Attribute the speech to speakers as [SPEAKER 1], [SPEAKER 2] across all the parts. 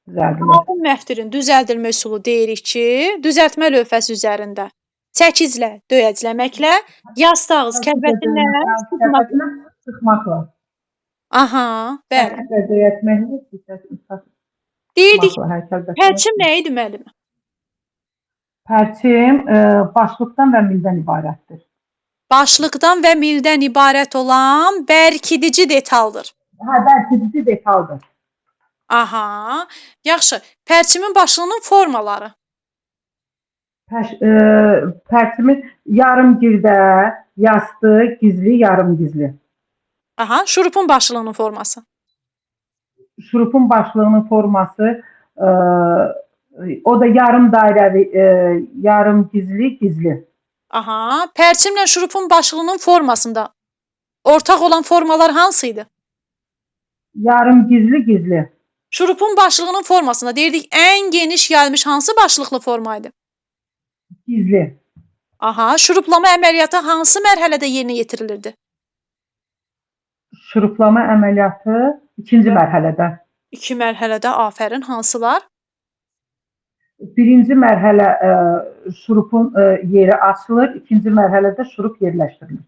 [SPEAKER 1] Düzəldilir.
[SPEAKER 2] Qalın məftilin düzəldilmə üsulu deyirik ki, düzəltmə lövhəsi üzərində çəkiclə, döyəcləməklə, yastı ağız kəlbətindən sıxmaqla.
[SPEAKER 1] Sıxmaqla.
[SPEAKER 2] Aha, bəli.
[SPEAKER 1] Çəkiclə döyətməklə,
[SPEAKER 2] Deyirdik,
[SPEAKER 1] sıxmaqla.
[SPEAKER 2] pərçim nə idi müəllimə?
[SPEAKER 1] Pərçim başlıqdan və mildən ibarətdir.
[SPEAKER 2] Başlıqdan və mildən ibarət olan bərkidici detaldır.
[SPEAKER 1] Hə, bərkidici detaldır.
[SPEAKER 2] Aha, yaxşı. Pərçimin başlığının formaları.
[SPEAKER 1] Pərçimin yarım girdə, yastı, gizli, yarım gizli.
[SPEAKER 2] Aha, şurupun başlığının forması.
[SPEAKER 1] Şurupun başlığının forması o da yarım dairəvi, yarım gizli, gizli.
[SPEAKER 2] Aha, pərçimlə şurupun başlığının formasında ortaq olan formalar hansıydı?
[SPEAKER 1] Yarım gizli, gizli.
[SPEAKER 2] Şurupun başlığının formasında deyirdik ən geniş yayılmış hansı başlıqlı formaydı?
[SPEAKER 1] Gizli.
[SPEAKER 2] Aha, şuruplama əməliyyatı hansı mərhələdə yerinə yetirilirdi?
[SPEAKER 1] Şuruplama əməliyyatı 2-ci mərhələdə.
[SPEAKER 2] 2 mərhələdə, afərin, hansılar?
[SPEAKER 1] Birinci mərhələ şurupun yeri açılır, 2-ci mərhələdə şurup yerləşdirilir.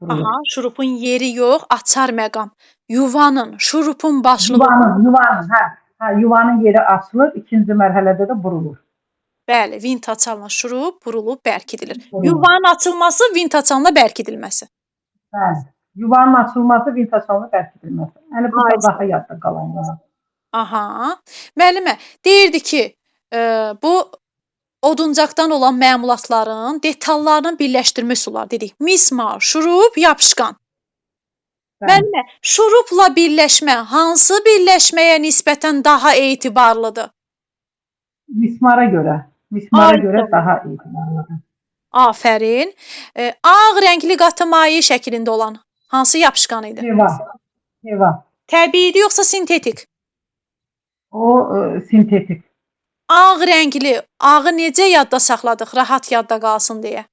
[SPEAKER 2] Aha, şurupun yeri yox, açar məqam. Yuvanın, şurupun başlığı.
[SPEAKER 1] Yuvanın yeri açılır, 2-ci mərhələdə də burulur.
[SPEAKER 2] Bəli, vint açanla şurup burulub bərkidilir. Yuvanın açılması, vint açanla bərkidilməsi.
[SPEAKER 1] Bəli, yuvanın açılması, vint açanla bərkidilməsi. Yəni, bu da daha yadda qalan.
[SPEAKER 2] Aha, müəllimə, deyirdi ki, bu oduncaqdan olan məmulatların detallarını birləşdirmə üsulları dedik. Mismar, şurup, yapışqan. Müəllimə, şurupla birləşmə hansı birləşməyə nisbətən daha etibarlıdır?
[SPEAKER 1] Mismara görə. Mismara görə daha etibarlıdır.
[SPEAKER 2] Afərin. Ağ rəngli qatı maye şəklində olan hansı yapışqan idi?
[SPEAKER 1] Heva.
[SPEAKER 2] Təbii idi yoxsa sintetik?
[SPEAKER 1] O sintetik.
[SPEAKER 2] Ağ rəngli, ağı necə yadda saxladıq, rahat yadda qalsın deyə?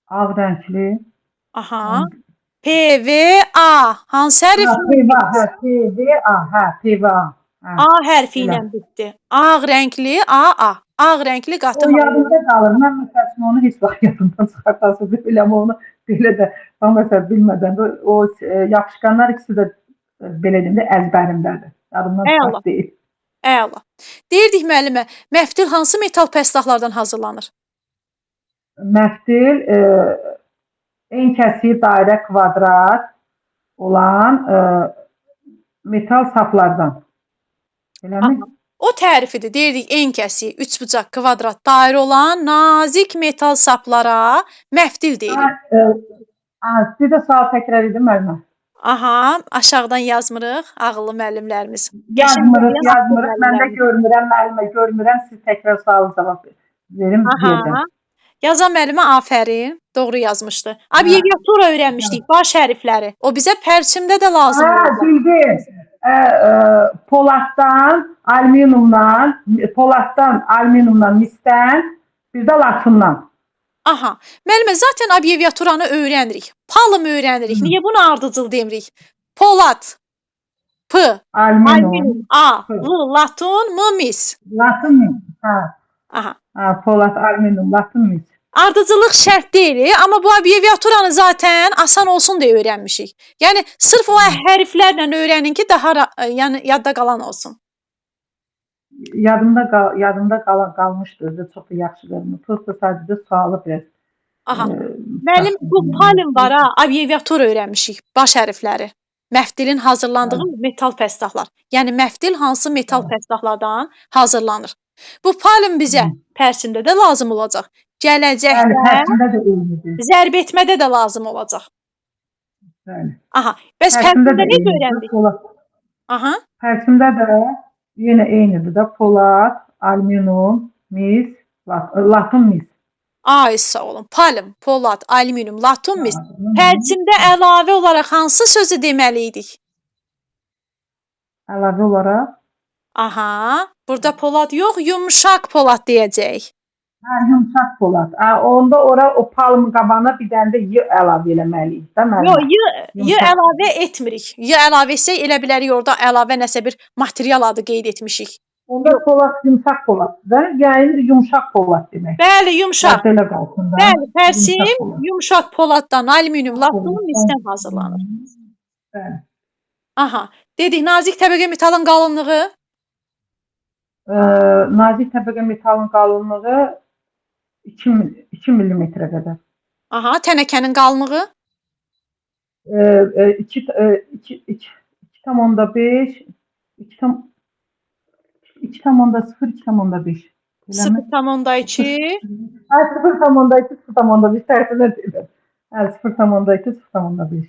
[SPEAKER 1] Ağ rəngli.
[SPEAKER 2] Aha. PVA. Hansı hərf?
[SPEAKER 1] PVA.
[SPEAKER 2] A hərfi ilə bitdi. Ağ rəngli, AA. Ağ rəngli qatı maye.
[SPEAKER 1] O yadımda qalır. Mən məsələn onu heç vaxt yadımdan çıxartasın. Biləm onu belə də, məsələn bilmədən də o yapışqanlar ikisi də belə deyim də əzbərimdədir. Yadımdan çıxart deyil.
[SPEAKER 2] Əla. Deyirdik müəllimə, məftil hansı metal pəslahlardan hazırlanır?
[SPEAKER 1] Məftil ən kəsiyi dairə kvadrat olan metal saplardan. Eləmi?
[SPEAKER 2] O tərifidir. Deyirdik ən kəsiyi, üçbucaq, kvadrat, dairə olan nazik metal saplara məftil deyirik.
[SPEAKER 1] Bir də sual təkrar edin müəllimə.
[SPEAKER 2] Aha, aşağıdan yazmırıq, ağıllı müəllimlərimiz.
[SPEAKER 1] Yazmırıq. Mən də görmürəm, müəllimə görmürəm. Siz təkrar sualı cavab verin, deyəcəm.
[SPEAKER 2] Yazan müəllimə afərin, doğru yazmışdı. Abreviatura öyrənmişdik, baş hərfləri. O bizə pərçimdə də lazım olacaq.
[SPEAKER 1] Bildim. Poladdan, alüminiumdan, misdən, bir də latından.
[SPEAKER 2] Aha, müəllimə, zaten abreviaturanı öyrənirik. Palım öyrənirik. Niyə bunu ardıcıl demirik? Polad, P, alüminium, A, L, latun, M, mis.
[SPEAKER 1] Latun, mis, hə.
[SPEAKER 2] Aha.
[SPEAKER 1] Polad, alüminium, latun, mis.
[SPEAKER 2] Ardıcıllıq şərt deyil, amma bu abreviaturanı zaten asan olsun deyə öyrənmişik. Yəni, sırf o hərflərlə öyrənin ki, daha yadda qalan olsun.
[SPEAKER 1] Yadımda qalmışdı, çox da yaxşı görünür. Prosta sadəcə sualı biraz.
[SPEAKER 2] Aha, müəllim, bu palin var ha, abreviatura öyrənmişik, baş hərfləri. Məftilin hazırlandığı metal pəstahlar. Yəni, məftil hansı metal pəstahlardan hazırlanır. Bu palin bizə pərçimdə də lazım olacaq. Gələcəkdə zərb etmədə də lazım olacaq. Aha, bəs pərçimdə necə öyrəndik? Aha.
[SPEAKER 1] Pərçimdə də yenə eynidir də, polad, alüminium, mis, latun, mis.
[SPEAKER 2] Ay, sağ olun. Palm, polad, alüminium, latun, mis. Pərçimdə əlavə olaraq hansı sözü deməliydik?
[SPEAKER 1] Əlavə olaraq?
[SPEAKER 2] Aha, burada polad yox, yumşaq polad deyəcəyik.
[SPEAKER 1] Hə, yumşaq polad. Onda ora o palm qabana bir dənə də y əlavə eləməliyik də
[SPEAKER 2] Yo,
[SPEAKER 1] müəllimə.
[SPEAKER 2] y
[SPEAKER 1] Yumşaq.
[SPEAKER 2] əlavə etmirik. Y əlavə etsək elə bilərik orada əlavə nəsə bir material adı qeyd etmişik.
[SPEAKER 1] Onda
[SPEAKER 2] Yox.
[SPEAKER 1] polad yumşaq poladdır da. Yəni yumşaq polad demək.
[SPEAKER 2] Bəli, yumşaq.
[SPEAKER 1] Belə qalsın da.
[SPEAKER 2] Bəli,
[SPEAKER 1] Yumşaq
[SPEAKER 2] pərsim
[SPEAKER 1] polad.
[SPEAKER 2] yumşaq poladdan, alüminium
[SPEAKER 1] Yumşaq
[SPEAKER 2] latdan,
[SPEAKER 1] polad.
[SPEAKER 2] misdən hazırlanır.
[SPEAKER 1] Bəli.
[SPEAKER 2] Aha. Dedik nazik təbəqə metalın qalınlığı
[SPEAKER 1] Nazik təbəqə metalın qalınlığı 2 millimetrə qədər.
[SPEAKER 2] aha, tənəkənin qalınlığı
[SPEAKER 1] 2,5 2,0
[SPEAKER 2] 0,2
[SPEAKER 1] 0,2 tərsinə dedim. 0,2 0,5.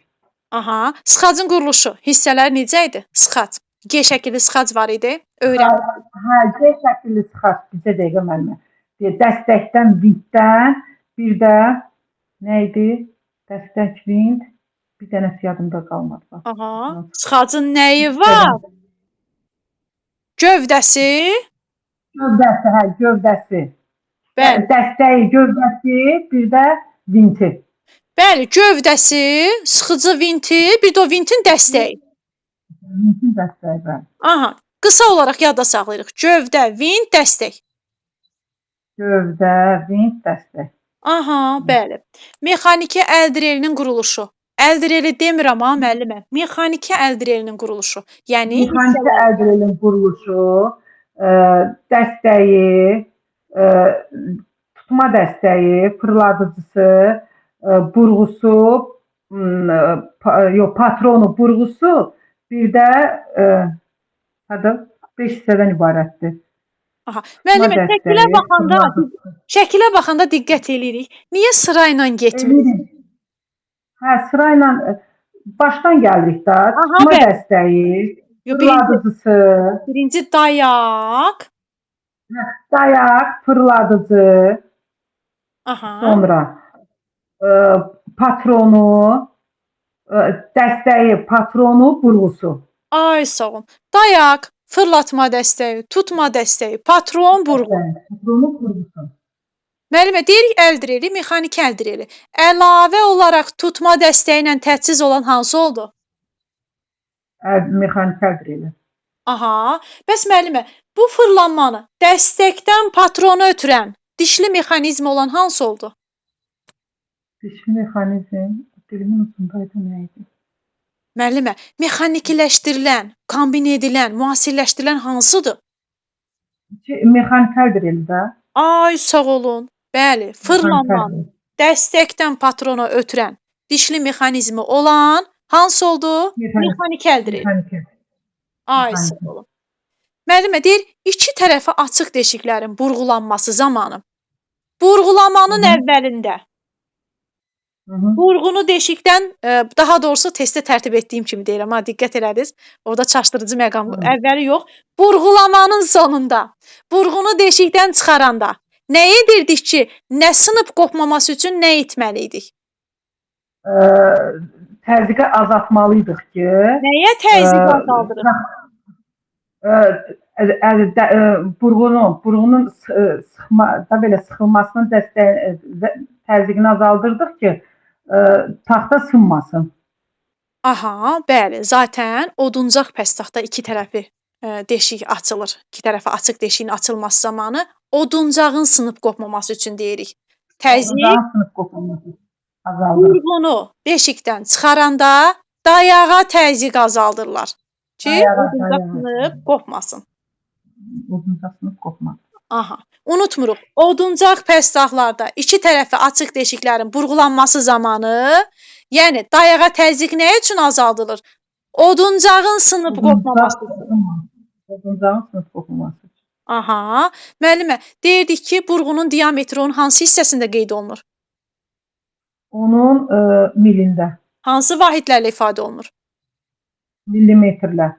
[SPEAKER 2] aha. Sıxacın quruluşu, hissələri necə idi? Sıxac. G şəkilli sıxac var idi. Öyrən.
[SPEAKER 1] Hə, G şəkilli sıxac bizə dəqiqə müəllimə. Dəstəkdən, vintdən, bir də nə idi? Dəstək, vint, bir dənə yadımda qalmadı.
[SPEAKER 2] Aha. Sıxacın nəyi var? Gövdəsi.
[SPEAKER 1] Gövdəsi, hə, gövdəsi.
[SPEAKER 2] Bəli.
[SPEAKER 1] Dəstəyi, gövdəsi, bir də vinti.
[SPEAKER 2] Bəli, gövdəsi, sıxıcı vinti, bir də o vintin dəstəyi.
[SPEAKER 1] Vintin dəstəyi, bəli.
[SPEAKER 2] Aha. Qısa olaraq yadda saxlayırıq. Gövdə, vint, dəstək.
[SPEAKER 1] Gövdə, vint, dəstək.
[SPEAKER 2] Aha, bəli. Mexaniki əldirelinin quruluşu. Əldireli demirəm ha müəllimə. Mexaniki əldirelinin quruluşu. Yəni
[SPEAKER 1] Mexaniki əldirelin quruluşu, dəstəyi, tutma dəstəyi, fırladıcısı, burğusu, patronu, burğusu, bir də 5 hissədən ibarətdir.
[SPEAKER 2] Aha. Müəllimə, şəkilə baxanda diqqət eləyirik. Niyə sırayla getmirik?
[SPEAKER 1] Hə, sırayla başdan gəlirik də. Tutma dəstəyi, fırladıcısı.
[SPEAKER 2] Birinci dayaq.
[SPEAKER 1] Dayaq, fırladıcı.
[SPEAKER 2] Aha.
[SPEAKER 1] Sonra patronu, dəstəyi, patronu, burğusu.
[SPEAKER 2] Ay sağ olun. Dayaq, fırlatma dəstəyi, tutma dəstəyi, patron, burğu.
[SPEAKER 1] Patronu, burğusu.
[SPEAKER 2] Müəllimə, deyirik əldireli, mexaniki əldireli. Əlavə olaraq tutma dəstəyi ilə təchiz olan hansı oldu?
[SPEAKER 1] Mexaniki əldireli.
[SPEAKER 2] Aha. Bəs müəllimə, bu fırlanmanı dəstəkdən patrona ötürən dişli mexanizm olan hansı oldu?
[SPEAKER 1] Dişli mexanizm, dilimin ucundaydı, nə idi?
[SPEAKER 2] Müəllimə, mexanikiləşdirilən, kombin edilən, müasirləşdirilən hansıdır?
[SPEAKER 1] Mexaniki əldireli də.
[SPEAKER 2] Ay sağ olun. Bəli, fırlanmanı dəstəkdən patrona ötürən dişli mexanizmi olan hansı oldu? Mexaniki əldireli. Ay sağ olun. Müəllimə, deyir, iki tərəfi açıq deşiklərin burğulanması zamanı burğulamanın əvvəlində burğunu deşikdən, daha doğrusu testdə tərtib etdiyim kimi deyirəm, diqqət elədiniz. Orada çaşdırıcı məqam əvvəli yox. Burğulamanın sonunda burğunu deşikdən çıxaranda nə edirdik ki, nə sınıb qopmaması üçün nə etməliydik?
[SPEAKER 1] Təzyiqi azaltmalıydıq ki.
[SPEAKER 2] Nəyə təzyiq azaldırıq?
[SPEAKER 1] Burğunun sıxılmasının təzyiqini azaldırdıq ki, taxta sınmasın.
[SPEAKER 2] Aha, bəli. Zaten oduncaq pəstaxda iki tərəfi deşik açılır. İki tərəfi açıq deşiyin açılması zamanı oduncağın sınıb qopmaması üçün deyirik. Təzyiq burğunu deşikdən çıxaranda dayağa təzyiq azaldırlar ki, oduncaq sınıb qopmasın.
[SPEAKER 1] Oduncaq sınıb qopmasın.
[SPEAKER 2] Aha. Unutmuruq. Oduncaq pəstaxlarda iki tərəfi açıq deşiklərin burğulanması zamanı, yəni dayağa təzyiq nə üçün azaldılır? Oduncağın sınıb qopmaması üçün.
[SPEAKER 1] Oduncağın sınıb qopmaması üçün.
[SPEAKER 2] Aha. Müəllimə, deyirdik ki, burğunun diametri onun hansı hissəsində qeyd olunur?
[SPEAKER 1] Onun milində.
[SPEAKER 2] Hansı vahidlərlə ifadə olunur?
[SPEAKER 1] Millimetrlə.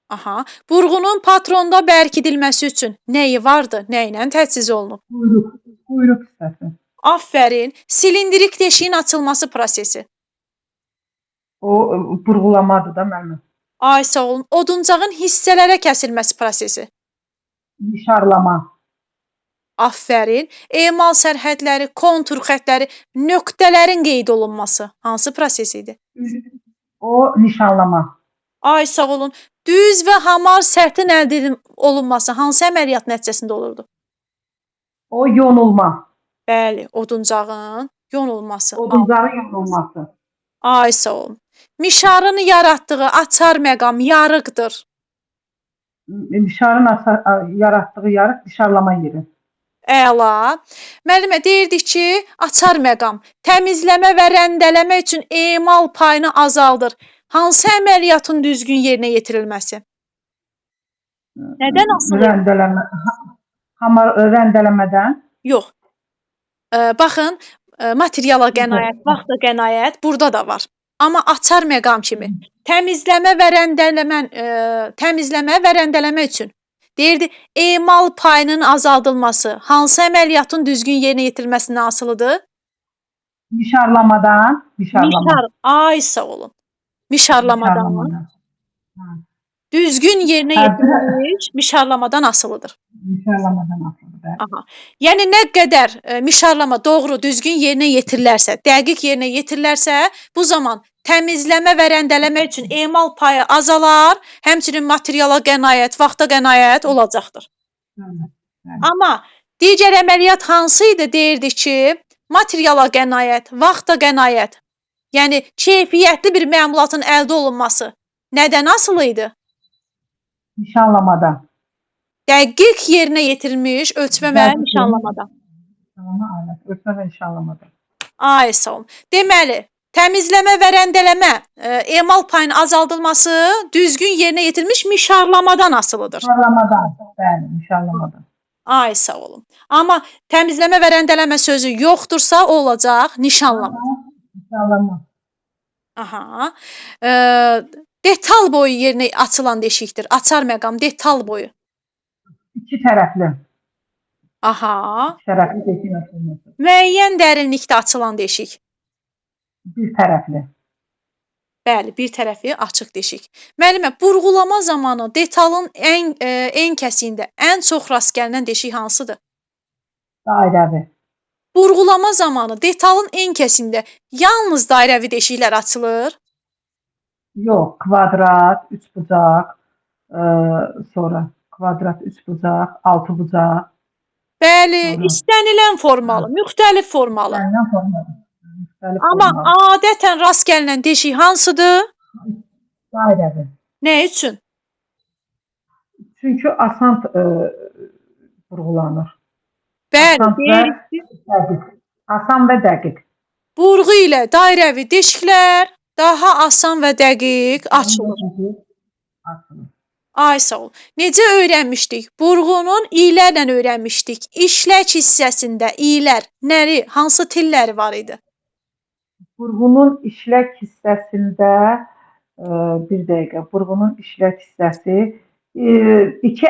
[SPEAKER 2] Aha. Burğunun patronda bərkidilməsi üçün nəyi vardı? Nə ilə təchiz olunub?
[SPEAKER 1] Quyruq hissəsi.
[SPEAKER 2] Aferin. Silindrik deşiyin açılması prosesi.
[SPEAKER 1] O burğulamadır da müəllimə.
[SPEAKER 2] Ay sağ olun. Oduncağın hissələrə kəsilməsi prosesi.
[SPEAKER 1] Mişarlama.
[SPEAKER 2] Afərin. Emal sərhədləri, kontur xəttləri, nöqtələrin qeyd olunması hansı proses idi?
[SPEAKER 1] O nişanlama.
[SPEAKER 2] Ay sağ olun. Düz və hamar səthin əldə olunması hansı əməliyyat nəticəsində olurdu?
[SPEAKER 1] O yonulma.
[SPEAKER 2] Bəli, oduncağın yonulması.
[SPEAKER 1] Oduncağın yonulması.
[SPEAKER 2] Ay sağ olun. Mişarın yaratdığı açar məqam yarıqdır.
[SPEAKER 1] Mişarın yaratdığı yarıq dişarlama yeri.
[SPEAKER 2] Əla. Müəllimə deyirdik ki, açar məqam təmizləmə və rəndələmə üçün emal payını azaldır. Hansı əməliyyatın düzgün yerinə yetirilməsi? Nədən asılı?
[SPEAKER 1] Rəndələmədən.
[SPEAKER 2] Yox. Baxın, materiala qənaət, vaxta qənaət burada da var. Amma açar məqam kimi təmizləmə və rəndələmə üçün deyirdi, emal payının azaldılması hansı əməliyyatın düzgün yerinə yetirilməsindən asılıdır?
[SPEAKER 1] Mişarlamadan.
[SPEAKER 2] Ay sağ olun. Mişarlamadan. Düzgün yerinə yetirilmiş mişarlamadan asılıdır.
[SPEAKER 1] Mişarlamadan asılıdır.
[SPEAKER 2] Aha. Yəni nə qədər mişarlama doğru, düzgün yerinə yetirilərsə, dəqiq yerinə yetirilərsə, bu zaman təmizləmə və rəndələmə üçün emal payı azalar, həmçinin materiala qənaət, vaxta qənaət olacaqdır. Amma digər əməliyyat hansı idi? Deyirdik ki, materiala qənaət, vaxta qənaət, yəni keyfiyyətli bir məmulatın əldə olunması nədən asılı idi?
[SPEAKER 1] Nişanlamadan.
[SPEAKER 2] Dəqiq yerinə yetirilmiş ölçmə və nişanlamadan.
[SPEAKER 1] Ölçmə və nişanlamadan.
[SPEAKER 2] Ay sağ olun. Deməli, təmizləmə və rəndələmə emal payının azaldılması düzgün yerinə yetirilmiş mişarlamadan asılıdır.
[SPEAKER 1] Mişarlamadan, bəli, mişarlamadan.
[SPEAKER 2] Ay sağ olun. Amma təmizləmə və rəndələmə sözü yoxdursa, o olacaq nişanlama.
[SPEAKER 1] Nişanlama.
[SPEAKER 2] Aha. Detal boyu yerinə açılan deşikdir. Açar məqam detal boyu.
[SPEAKER 1] İki tərəfli.
[SPEAKER 2] Aha.
[SPEAKER 1] İki tərəfli deşik açılması.
[SPEAKER 2] Müəyyən dərinlikdə açılan deşik.
[SPEAKER 1] Bir tərəfli.
[SPEAKER 2] Bəli, bir tərəfi açıq deşik. Müəllimə, burğulama zamanı detalın ən kəsiyində ən çox rast gəlinən deşik hansıdır?
[SPEAKER 1] Dairəvi.
[SPEAKER 2] Burğulama zamanı detalın ən kəsiyində yalnız dairəvi deşiklər açılır?
[SPEAKER 1] Yox, kvadrat, üçbucaq, sonra kvadrat, üçbucaq, altıbucaq.
[SPEAKER 2] Bəli, istənilən formalı, müxtəlif formalı.
[SPEAKER 1] İstənilən formalı.
[SPEAKER 2] Amma adətən rast gəlinən deşik hansıdır?
[SPEAKER 1] Dairəvi.
[SPEAKER 2] Nə üçün?
[SPEAKER 1] Çünki asan burğulanır.
[SPEAKER 2] Bəli, deyirik.
[SPEAKER 1] Asan və dəqiq.
[SPEAKER 2] Burğu ilə dairəvi deşiklər daha asan və dəqiq açılır. Ay sağ ol. Necə öyrənmişdik? Burğunun ilərlə öyrənmişdik. İşlək hissəsində ilər, nəri, hansı tilləri var idi?
[SPEAKER 1] Burğunun işlək hissəsində bir dəqiqə. Burğunun işlək hissəsi iki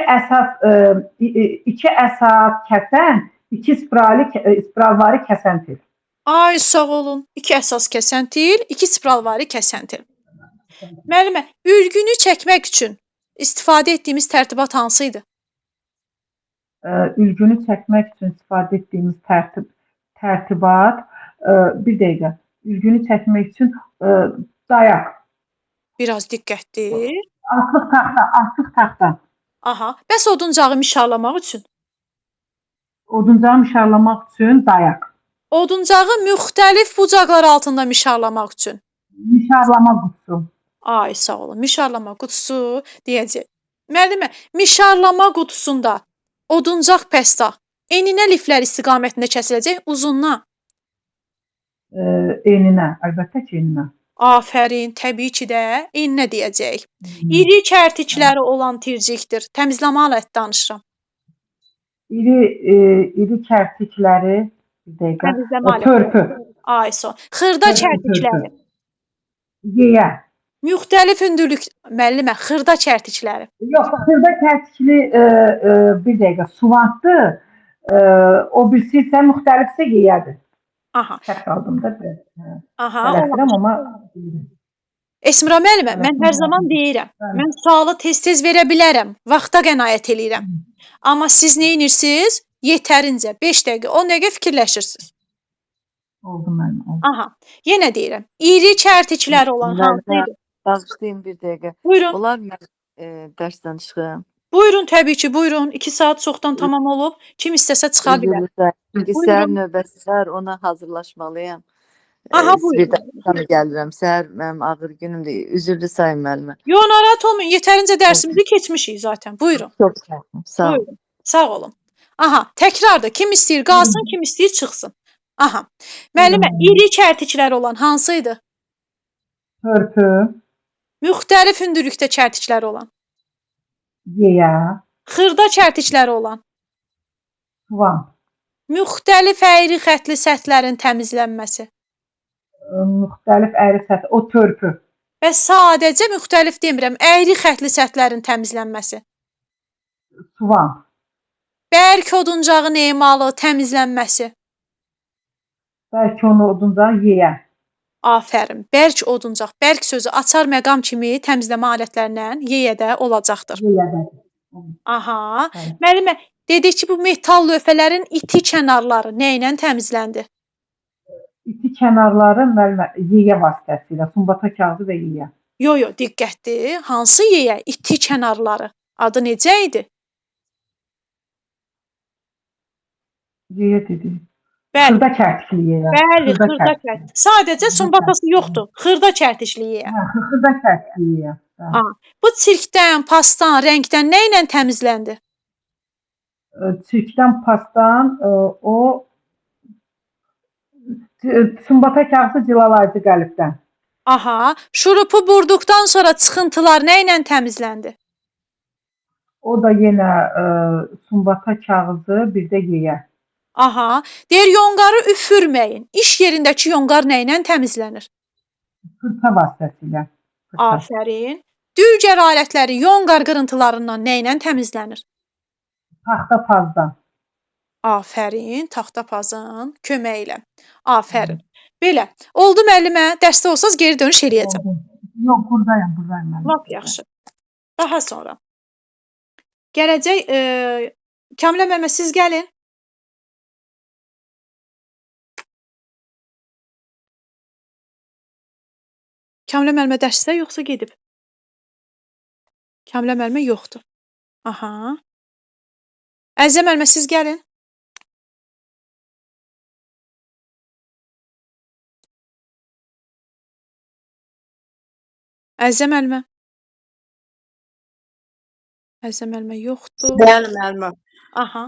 [SPEAKER 1] əsas kəsən, iki spiralvari kəsən til.
[SPEAKER 2] Ay sağ olun. İki əsas kəsən til, iki spiralvari kəsən til. Müəllimə, ülgünü çəkmək üçün istifadə etdiyimiz tərtibat hansı idi?
[SPEAKER 1] Ülgünü çəkmək üçün istifadə etdiyimiz tərtibat bir dəqiqə. Ülgünü çəkmək üçün dayaq.
[SPEAKER 2] Biraz diqqətli.
[SPEAKER 1] Artıq taxta.
[SPEAKER 2] Aha. Bəs oduncağı mişarlamaq üçün?
[SPEAKER 1] Oduncağı mişarlamaq üçün dayaq.
[SPEAKER 2] Oduncağı müxtəlif bucaqlar altında mişarlamaq üçün?
[SPEAKER 1] Mişarlama qutusu.
[SPEAKER 2] Ay sağ olun. Mişarlama qutusu deyəcək. Müəllimə, mişarlama qutusunda oduncaq pəstaq eninə liflər istiqamətində kəsiləcək, uzununa?
[SPEAKER 1] Eninə, əlbəttə ki, eninə.
[SPEAKER 2] Afərin, təbii ki də eninə deyəcək. İri kərtikləri olan tircikdir. Təmizləmə aləti danışıram.
[SPEAKER 1] İri kərtikləri, bir dəqiqə, törpü.
[SPEAKER 2] Ay sağ olun. Xırda kərtikləri.
[SPEAKER 1] Yeyə.
[SPEAKER 2] Müxtəlif hündürlük, müəllimə, xırda kərtikləri.
[SPEAKER 1] Yox, xırda kərtikli bir dəqiqə suvantdır. O birisi isə müxtəlifsə yeyədir.
[SPEAKER 2] Aha.
[SPEAKER 1] Şək qaldım da.
[SPEAKER 2] Aha.
[SPEAKER 1] Tələfdirəm, amma...
[SPEAKER 2] Esmira müəllimə, mən hər zaman deyirəm, mən sualı tez-tez verə bilərəm, vaxta qənaət eləyirəm. Amma siz nə edirsiniz? Yetərincə 5 dəqiqə, 10 dəqiqə fikirləşirsiniz.
[SPEAKER 1] Oldu müəllimə. Oldu.
[SPEAKER 2] Aha. Yenə deyirəm. İri çərtikləri olan hansı
[SPEAKER 3] Müəllimə,
[SPEAKER 2] idi?
[SPEAKER 3] bağışlayın bir dəqiqə.
[SPEAKER 2] Buyurun.
[SPEAKER 3] Olar mən dərsdən çıxım?
[SPEAKER 2] Buyurun, təbii ki, buyurun. 2 saat çoxdan tamam olub. Kim istəsə çıxa bilər.
[SPEAKER 3] Çünki
[SPEAKER 2] Buyurun.
[SPEAKER 3] səhər növbəsi var, ona hazırlaşmalıyam.
[SPEAKER 2] Aha,
[SPEAKER 3] Bir
[SPEAKER 2] buyurun.
[SPEAKER 3] dəqiqə gəlirəm. Səhər mənim ağır günümdür. Üzrlü sayın müəllimə.
[SPEAKER 2] Yo, narahat olmayın. Yetərincə dərsimizi keçmişik zaten. Buyurun.
[SPEAKER 3] Çox sağ olun. Sağ olun.
[SPEAKER 2] Buyurun. Sağ olun. Aha, təkrardır. Kim istəyir qalsın, kim istəyir çıxsın. Aha. Müəllimə, iri çərtikləri olan hansı idi?
[SPEAKER 1] Hörpü,
[SPEAKER 2] Müxtəlif hündürlükdə çərtikləri olan.
[SPEAKER 1] yeyə,
[SPEAKER 2] Xırda çərtikləri olan.
[SPEAKER 1] tuvan,
[SPEAKER 2] Müxtəlif əyri xətli səthlərin təmizlənməsi.
[SPEAKER 1] müxtəlif əyri səthi, o törpü,
[SPEAKER 2] Və sadəcə müxtəlif demirəm, əyri xətli səthlərin təmizlənməsi.
[SPEAKER 1] tuvan,
[SPEAKER 2] Bərk oduncağın emalı təmizlənməsi.
[SPEAKER 1] bəlkə onu odunca yeyə,
[SPEAKER 2] Afərin. Bərk oduncaq. Bərk sözü açar məqam kimi təmizləmə alətlərindən yeyədə olacaqdır.
[SPEAKER 1] yeyə.
[SPEAKER 2] Aha.
[SPEAKER 1] Bəli.
[SPEAKER 2] Müəllimə, dedik ki, bu metal lövhələrin iti kənarları nə ilə təmizləndi?
[SPEAKER 1] İti kənarları müəllimə yeyə vasitəsilə, sumbata kağızı və yeyə.
[SPEAKER 2] Yo, diqqətli. Hansı yeyə? İti kənarları. Adı necə idi?
[SPEAKER 1] Yeyə dedi.
[SPEAKER 2] Bəli.
[SPEAKER 1] Xırda kərtikli yeyə.
[SPEAKER 2] Bəli, xırda kərtik. Sadəcə sumbatası yoxdur. Xırda kərtikli yeyə.
[SPEAKER 1] Xırda kərtikli yeyə. Bəli.
[SPEAKER 2] Bu çirkdən, pastan, rəngdən nə ilə təmizləndi?
[SPEAKER 1] Çirkdən, pastan, o sumbata kağızı cilalayıcı qəlibdən.
[SPEAKER 2] Aha. Şurupu burduqdan sonra çıxıntılar nə ilə təmizləndi?
[SPEAKER 1] O da yenə sumbata kağızı, bir də yeyə.
[SPEAKER 2] Aha. Deyir, yonqarı üfürməyin. İş yerindəki yonqar nə ilə təmizlənir?
[SPEAKER 1] Fırça vasitəsilə.
[SPEAKER 2] Afərin. Dülgər alətləri yonqar qırıntılarından nə ilə təmizlənir?
[SPEAKER 1] Taxta pazdan.
[SPEAKER 2] Afərin. Taxta pazın köməyi ilə. Afərin. Belə. Oldu müəllimə. Dərsdə olsanız geri dönüş eləyəcəm.
[SPEAKER 1] Yox, buradayam mən.
[SPEAKER 2] Lap yaxşı. Daha sonra. Gələcək Kamilə müəllimə siz gəlin. Kamilə müəllimə dərsdə yoxsa gedib? Kamilə müəllimə yoxdur. Aha. Əzizə müəllimə siz gəlin. Əzizə müəllimə. Əzizə müəllimə yoxdur.
[SPEAKER 4] Bəli, müəllimə.
[SPEAKER 2] Aha.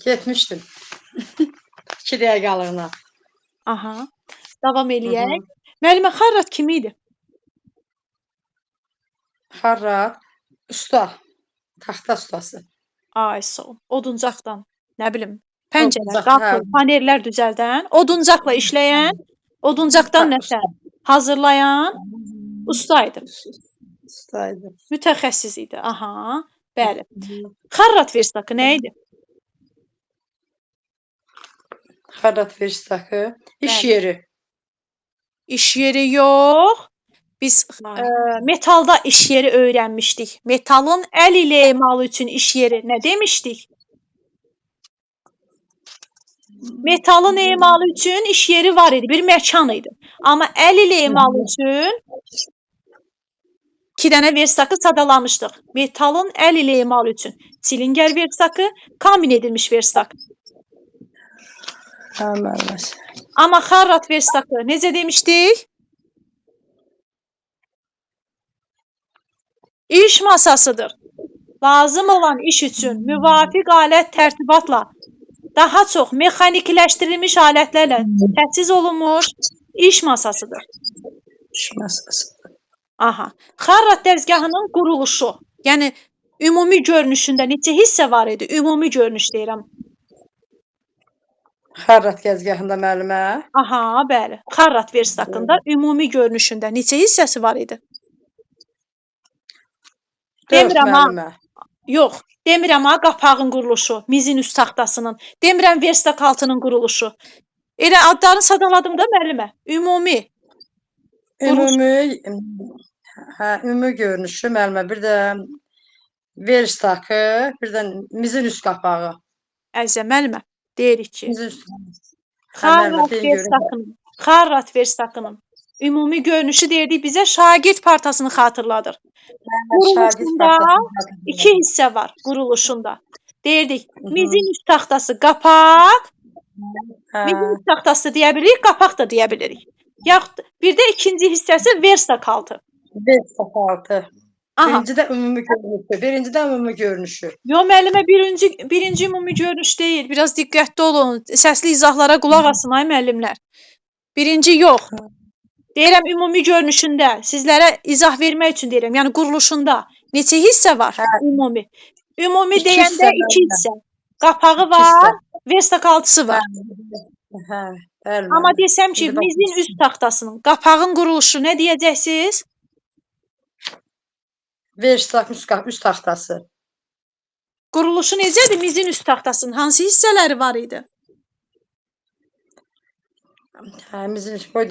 [SPEAKER 4] Getmişdim. 2 dəqiqəliyinə.
[SPEAKER 2] Aha. Davam eləyək. Müəllimə Xarrat kim idi?
[SPEAKER 4] Xarrat, usta, taxta ustası.
[SPEAKER 2] Ay sağ ol. Oduncaqdan, nə bilim, pəncərə,
[SPEAKER 4] Oduncaq,
[SPEAKER 2] qapı,
[SPEAKER 4] hə.
[SPEAKER 2] panellər düzəldən, oduncaqla işləyən, oduncaqdan nəsə hazırlayan usta idi.
[SPEAKER 4] Ustaydı.
[SPEAKER 2] Mütəxəssis idi. Aha, bəli. Xarrat verstakı nə idi?
[SPEAKER 4] Xarrat verstakı, iş
[SPEAKER 2] Bəli.
[SPEAKER 4] yeri.
[SPEAKER 2] İş yeri yox. Biz metalda iş yeri öyrənmişdik. Metalın əl ilə emalı üçün iş yeri nə demişdik? Metalın emalı üçün iş yeri var idi, bir məkan idi. Amma əl ilə emalı üçün 2 dənə verstakı sadalamışdıq. Metalın əl ilə emalı üçün silingər verstakı, kombin edilmiş verstak.
[SPEAKER 4] Hə, müəllimə.
[SPEAKER 2] Amma Xarrat verstakı necə demişdik? İş masasıdır. Lazım olan iş üçün müvafiq alət tərtibatla daha çox mexanikləşdirilmiş alətlərlə təchiz olunmuş iş masasıdır.
[SPEAKER 4] İş masası.
[SPEAKER 2] Aha. Xarrat dəzgahının quruluşu, yəni ümumi görünüşündə neçə hissə var idi? Ümumi görünüş deyirəm.
[SPEAKER 4] Xarrat gəzgahında müəllimə.
[SPEAKER 2] Aha, bəli. Xarrat verstakında ümumi görünüşündə neçə hissəsi var idi?
[SPEAKER 4] 4
[SPEAKER 2] Demirəm ha.
[SPEAKER 4] müəllimə.
[SPEAKER 2] Yox, demirəm ha qapağın quruluşu, mizin üst taxtasının, demirəm verstak altının quruluşu. Elə adlarını sadaladım da müəllimə. Ümumi.
[SPEAKER 4] Ümumi görünüşü müəllimə. Bir də verstakı, bir də mizin üst qapağı.
[SPEAKER 2] Əzizə müəllimə, deyirik ki,
[SPEAKER 4] Bizim müəllimə deyin görün.
[SPEAKER 2] Xarrat-Versakının ümumi görünüşü deyirdik bizə şagird partasını xatırladır. Quruluşunda iki hissə var quruluşunda. Deyirdik, mizin üst taxtası qapaq, mizin üst taxtası da deyə bilirik, qapaq da deyə bilirik. Yaxud bir də ikinci hissəsi versakaltı.
[SPEAKER 4] Versakaltı.
[SPEAKER 2] Aha.
[SPEAKER 4] Birinci də ümumi görünüşü.
[SPEAKER 2] Yo müəllimə, birinci ümumi görünüş deyil. Biraz diqqətli olun. Səsli izahlara qulaq asın ay müəllimlər. Birinci yox. Deyirəm ümumi görünüşündə. Sizlərə izah vermək üçün deyirəm. Yəni quruluşunda neçə hissə var? Ümumi. Ümumi
[SPEAKER 4] İki
[SPEAKER 2] deyəndə
[SPEAKER 4] hissə
[SPEAKER 2] iki hissə. Qapağı var, versakaltısı var.
[SPEAKER 4] Hə, bəli.
[SPEAKER 2] Amma desəm ki, mizin üst taxtasının, qapağın quruluşu nə deyəcəksiniz?
[SPEAKER 4] Versak üst taxtası.
[SPEAKER 2] Quruluşu necədir mizin üst taxtasının? Hansı hissələri var idi?
[SPEAKER 4] Hə, mizin qoy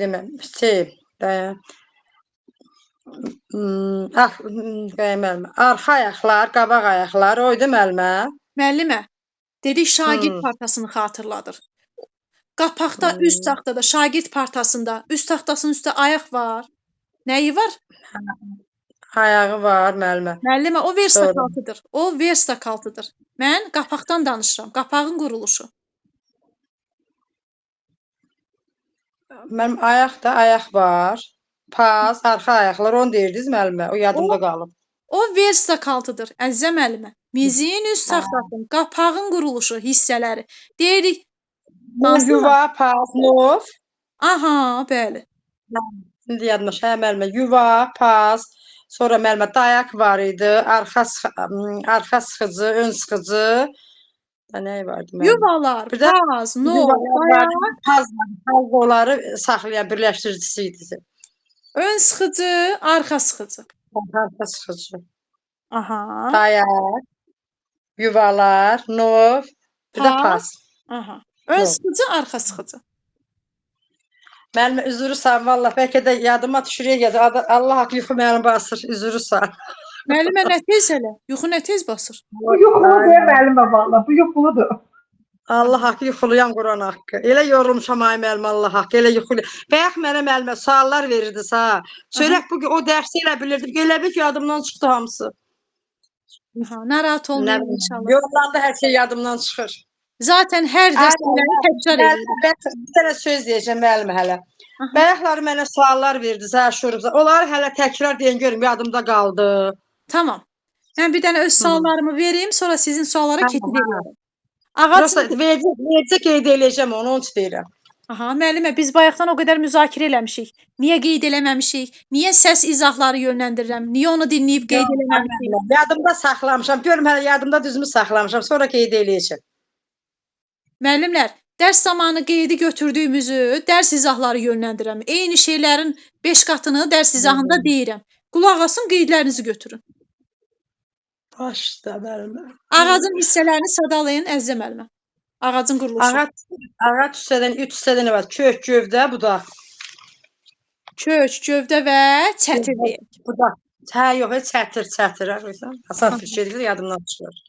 [SPEAKER 4] deməm. Arxa ayaqlar, qabaq ayaqlar, oydu müəllimə.
[SPEAKER 2] Müəllimə, dedik şagird partasını xatırladır. Qapaqda, üst taxtada, şagird partasında, üst taxtasının üstə ayaq var. Nəyi var?
[SPEAKER 4] Ayağı var müəllimə.
[SPEAKER 2] Müəllimə, o versakaltıdır. O versakaltıdır. Mən qapaqdan danışıram. Qapağın quruluşu.
[SPEAKER 4] Mənim ayaqda ayaq var. Pas, arxa ayaqlar, onu deyirdiniz müəllimə. O yadımda qalıb.
[SPEAKER 2] O versakaltıdır, əzizə müəllimə. Mizin üst taxtasının, qapağın quruluşu, hissələri. Deyirik.
[SPEAKER 4] Yuva, pas, nov.
[SPEAKER 2] Aha, bəli.
[SPEAKER 4] İndi yadıma şey müəllimə. Yuva, pas, sonra müəllimə dayaq var idi. Arxa sıxıcı, ön sıxıcı. Nə vardı müəllimə?
[SPEAKER 2] Yuvalar, pas, nov, dayaq.
[SPEAKER 4] Pas onları saxlayan birləşdiricisi idi.
[SPEAKER 2] Ön sıxıcı, arxa sıxıcı.
[SPEAKER 4] Arxa sıxıcı.
[SPEAKER 2] Aha.
[SPEAKER 4] Dayaq, yuvalar, nov, bir də pas.
[SPEAKER 2] Aha. Ön sıxıcı, arxa sıxıcı.
[SPEAKER 4] Müəllimə üzürü sağ, vallah bəlkə də yadıma düşürək gəlir. Allah haqq yuxu mənim basır, üzürü sağ.
[SPEAKER 2] Müəllimə nə tez elə? Yuxu nə tez basır?
[SPEAKER 1] Bu yuxulu deyil müəllimə valla, bu yuxuludur.
[SPEAKER 4] Allah haqqı yuxulayan Quran haqqı. Elə yorulmuşam ay müəllimə, Allah haqqı, elə yuxulu. Bayaq mənə müəllimə suallar verirdi sağ. Çörək bu o dərsi elə bilirdim. Elə bil ki yadımdan çıxdı hamısı.
[SPEAKER 2] Narahat olmayın inşallah.
[SPEAKER 4] Yorulanda hər şey yadımdan çıxır.
[SPEAKER 2] Zaten hər dərsləri təkrar edirəm.
[SPEAKER 4] Bir dənə söz deyəcəm müəllimə hələ. Bayaqları mənə suallar verdi sağ şurubda. Onları hələ təkrar deyin görüm yadımda qaldı.
[SPEAKER 2] Tamam. Mən bir dənə öz suallarımı verim, sonra sizin suallara keçid edərəm.
[SPEAKER 4] Verəcək qeyd eləyəcəm onu, onun üçün deyirəm.
[SPEAKER 2] Aha, müəllimə, biz bayaqdan o qədər müzakirə eləmişik. Niyə qeyd eləməmişik? Niyə səs izahları yönləndirirəm? Niyə onu dinləyib qeyd eləməmişik?
[SPEAKER 4] Yadımda saxlamışam. Görüm hələ yadımda düzmü saxlamışam. Sonra qeyd eləyəcəm.
[SPEAKER 2] Müəllimlər, dərs zamanı qeydi götürdüyümüzü dərs izahları yönləndirirəm. Eyni şeylərin 5 qatını dərs izahında deyirəm. Qulaq asın, qeydlərinizi götürün.
[SPEAKER 4] Başda müəllimə.
[SPEAKER 2] Ağacın hissələrini sadalayın, əzizə müəllimə. Ağacın quruluşu.
[SPEAKER 4] Ağac hissədən 3 hissədən var. Kök, gövdə, budaq.
[SPEAKER 2] Kök, gövdə və çətir deyək.
[SPEAKER 4] Budaq. Hə, yox, çətir. Asan bir şeydir, yadımdan çıxır.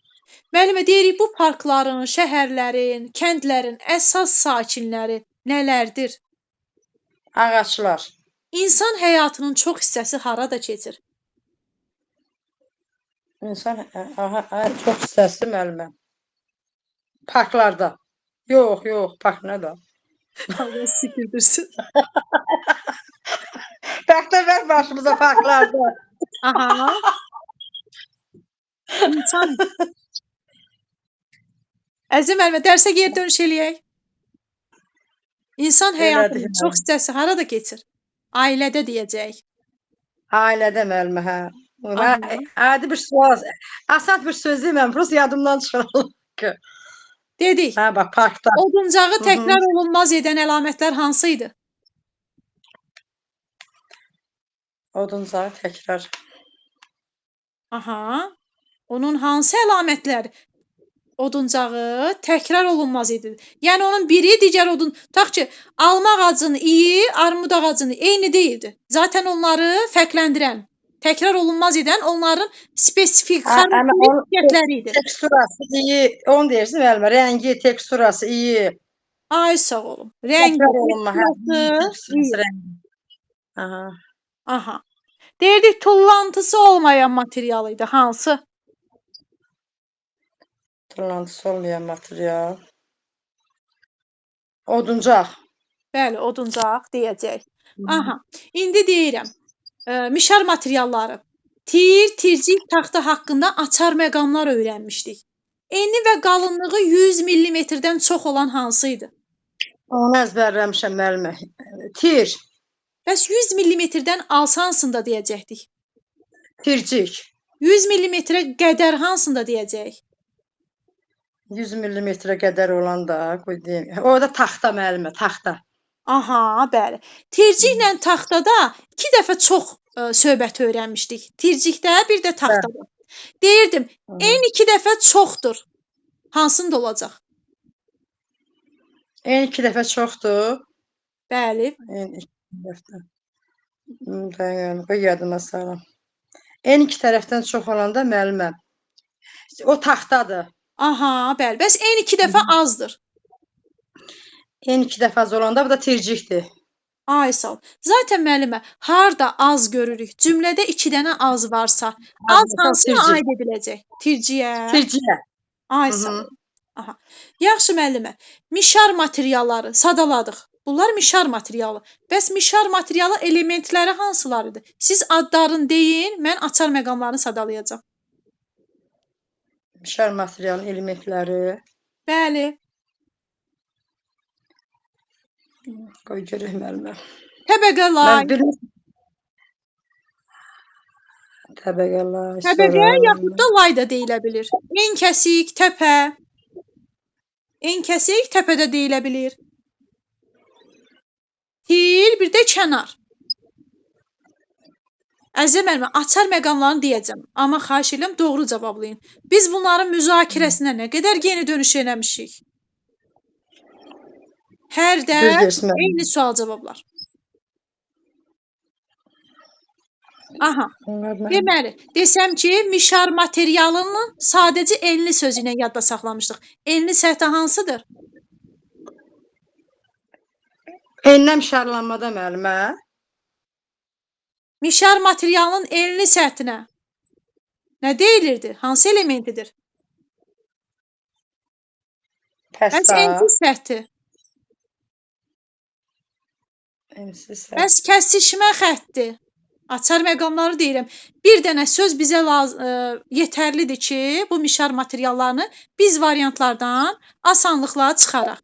[SPEAKER 2] Müəllimə, deyirik, bu parkların, şəhərlərin, kəndlərin əsas sakinləri nələrdir?
[SPEAKER 4] Ağaclar.
[SPEAKER 2] İnsan həyatının çox hissəsi harada keçir?
[SPEAKER 4] İnsan çox hissəsi müəllimə. Parklarda. Yox, park nədir?
[SPEAKER 2] Allah sikirdirsin.
[SPEAKER 4] Bəxtəvər başımıza parklarda.
[SPEAKER 2] Aha. İnsan. Əzizə müəllimə, dərsə geri dönüş eləyək. İnsan həyatının çox hissəsi harada keçir? Ailədə deyəcək.
[SPEAKER 4] Ailədə müəllimə, hə. Adi bir sual. Asan bir söz deməm, prosta yadımdan çıxır.
[SPEAKER 2] Dedik.
[SPEAKER 4] Hə, bax, parkda.
[SPEAKER 2] Oduncağı təkrar olunmaz edən əlamətlər hansı idi?
[SPEAKER 4] Oduncağı təkrar.
[SPEAKER 2] Aha. Onun hansı əlamətləri? Oduncağı təkrar olunmaz idi. Yəni onun biri digər odun. Tutaq ki, alma ağacının iyi, armud ağacının eyni deyildi. Zaten onları fərqləndirən Təkrar olunmaz edən onların spesifik
[SPEAKER 4] Ama onun
[SPEAKER 2] xarakteristikləri idi.
[SPEAKER 4] teksturası iyi. Onu deyirsin müəllimə. Rəngi, teksturası iyi.
[SPEAKER 2] Ay sağ olun. Rəngi,
[SPEAKER 4] Təkrar olunma. Hə,
[SPEAKER 2] teksturası iyi.
[SPEAKER 4] teksturası rəngi. Aha.
[SPEAKER 2] Aha. Deyirdik tullantısı olmayan material idi. Hansı?
[SPEAKER 4] Tullantısı olmayan material. Oduncaq.
[SPEAKER 2] Bəli, oduncaq deyəcək. Aha. İndi deyirəm. Mişar materialları. Tir, tircik, taxta haqqında açar məqamlar öyrənmişdik. Eni və qalınlığı 100 mm-dən çox olan hansı idi?
[SPEAKER 4] Onu əzbərləmişəm müəllimə. Tir,
[SPEAKER 2] Bəs 100 mm-dən az hansında deyəcəkdik?
[SPEAKER 4] tircik.
[SPEAKER 2] 100 mm-ə qədər hansında deyəcək?
[SPEAKER 4] 100 mm-ə qədər olan da qoy deyim. O da taxta müəllimə, taxta.
[SPEAKER 2] Aha, bəli. Tirciklə taxtada 2 dəfə çox söhbət öyrənmişdik. Tircikdə, bir də taxtada. Deyirdim, en 2 dəfə çoxdur. Hansında olacaq?
[SPEAKER 4] En 2 dəfə çoxdur.
[SPEAKER 2] Bəli.
[SPEAKER 4] En 2 dəfə. Dayan, qoy yadıma salam. En 2 tərəfdən çox olanda müəllimə. O taxtadır.
[SPEAKER 2] Aha, bəli. Bəs en 2 dəfə azdır.
[SPEAKER 4] En 2 dəfə az olanda bu da tircikdir.
[SPEAKER 2] Ay sağ ol. Zaten müəllimə, harda az görürük? Cümlədə 2 dənə az varsa, az hansına
[SPEAKER 4] tircik.
[SPEAKER 2] aid ediləcək? Tirciyə.
[SPEAKER 4] Tirciyə.
[SPEAKER 2] Ay sağ ol. Aha. Yaxşı müəllimə. Mişar materialları sadaladıq. Bunlar mişar materialı. Bəs mişar materialı elementləri hansılarıdır? Siz adlarını deyin, mən açar məqamlarını sadalayacağam.
[SPEAKER 4] Mişar materialın elementləri.
[SPEAKER 2] Bəli.
[SPEAKER 4] Qoy görək müəllimə.
[SPEAKER 2] Təbəqə lay.
[SPEAKER 4] Təbəqələr.
[SPEAKER 2] Təbəqə yaxud da lay da deyilə bilir. En kəsik, təpə. En kəsik, təpə də deyilə bilir. Tir, bir də kənar. Əzizə müəllimə, açar məqamlarını deyəcəm. Amma xahiş edirəm doğru cavablayın. Biz bunların müzakirəsinə nə qədər yeni dönüş eləmişik? Hər dərs eyni sual cavablar. Aha. Deməli, desəm ki, mişar materialının sadəcə enli sözü ilə yadda saxlamışdıq. Enli səthi hansıdır?
[SPEAKER 4] Enləm mişarlanmada müəllimə.
[SPEAKER 2] Mişar materialının enli səthinə nə deyilirdi? Hansı elementidir? Bəs ensiz səthi? Bəs kəsişmə xətti? Açar məqamları deyirəm. Bir dənə söz bizə yetərlidir ki, bu mişar materiallarını biz variantlardan asanlıqla çıxaraq.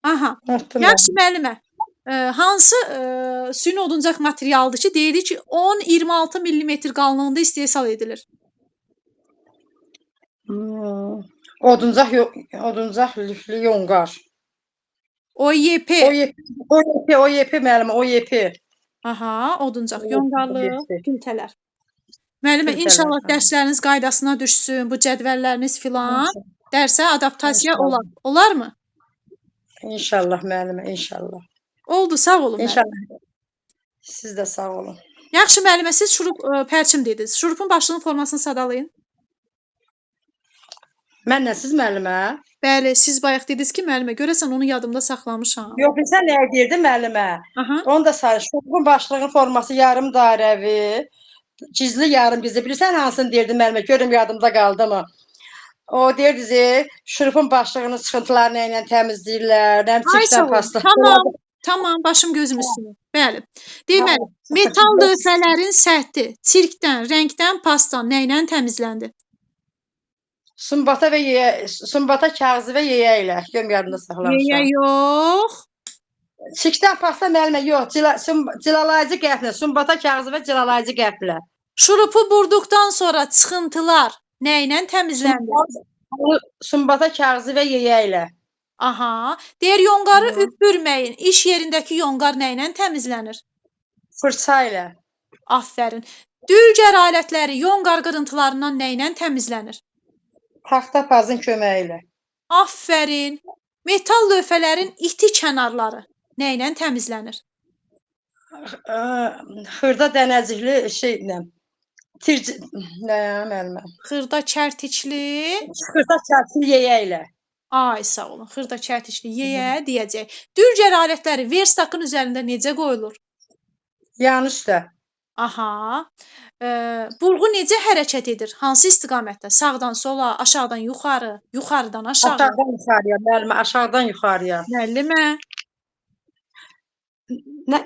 [SPEAKER 2] Aha. Yaxşı müəllimə. Hansı süni oduncaq materialdır ki, deyirik ki, 10-26 mm qalınlığında istehsal edilir?
[SPEAKER 4] Oduncaq lifli yonqar.
[SPEAKER 2] OYP.
[SPEAKER 4] OYP müəllimə, OYP.
[SPEAKER 2] Aha, oduncaq, yonqarlı filtələr. Müəllimə, inşallah dərsləriniz qaydasına düşsün, bu cədvəlləriniz filan dərsə adaptasiya olar. Olarmı?
[SPEAKER 4] İnşallah müəllimə, inşallah.
[SPEAKER 2] Oldu, sağ olun.
[SPEAKER 4] İnşallah. Siz də sağ olun.
[SPEAKER 2] Yaxşı müəllimə, siz şurup pərçim dediniz. Şurupun başlığının formasını sadalayın.
[SPEAKER 4] Mənlə siz müəllimə?
[SPEAKER 2] Bəli, siz bayaq dediniz ki, müəllimə, görəsən onu yadımda saxlamışam.
[SPEAKER 4] Yox, sən nəyə deyirdin müəllimə? Onu da sayır. Şurupun başlığının forması yarım dairəvi, gizli yarım gizli. Bilirsən hansını deyirdin müəllimə? Görüm yadımda qaldı mı? O deyirdiniz, şurupun başlığının çıxıntılarını ilə təmizləyirlər, çirkdən pasta.
[SPEAKER 2] Tamam, başım gözüm üstündə. Bəli. Deməli, metal lövhələrin səthi çirkdən, rəngdən, pastan nə ilə təmizləndi?
[SPEAKER 4] Sumbata kağızı və yeyə ilə. Görüm yadımda saxlamışam.
[SPEAKER 2] Yeyə yox.
[SPEAKER 4] Çirkdən pasta müəllimə yox, cilalayıcı qəflə, sumbata kağızı və cilalayıcı qəflə.
[SPEAKER 2] Şurupu burduqdan sonra çıxıntılar nə ilə təmizləndi?
[SPEAKER 4] Sumbata kağızı və yeyə ilə.
[SPEAKER 2] Aha. Deyir, yonqarı üfürməyin. İş yerindəki yonqar nə ilə təmizlənir?
[SPEAKER 4] Fırça ilə.
[SPEAKER 2] Aferin. Dülgər alətləri yonqar qırıntılarından nə ilə təmizlənir?
[SPEAKER 4] Taxta pazın köməyi ilə.
[SPEAKER 2] Aferin. Metal lövhələrin iti kənarları Nə ilə təmizlənir?
[SPEAKER 4] Xırda dənəcikli şeylə. Tirc nə müəllimə?
[SPEAKER 2] Xırda çərtikli.
[SPEAKER 4] Xırda çərtikli yeyəklə.
[SPEAKER 2] Ay sağ olun. Xırda çərtikli yeyə deyəcək. Dürcə alətləri verstakın üzərində necə qoyulur?
[SPEAKER 4] Yan üstə.
[SPEAKER 2] Aha. Burğu necə hərəkət edir? Hansı istiqamətdə? Sağdan sola, aşağıdan yuxarı, yuxarıdan aşağı.
[SPEAKER 4] Aşağıdan yuxarıya, müəllimə, aşağıdan yuxarıya.
[SPEAKER 2] Müəllimə.
[SPEAKER 4] Nə?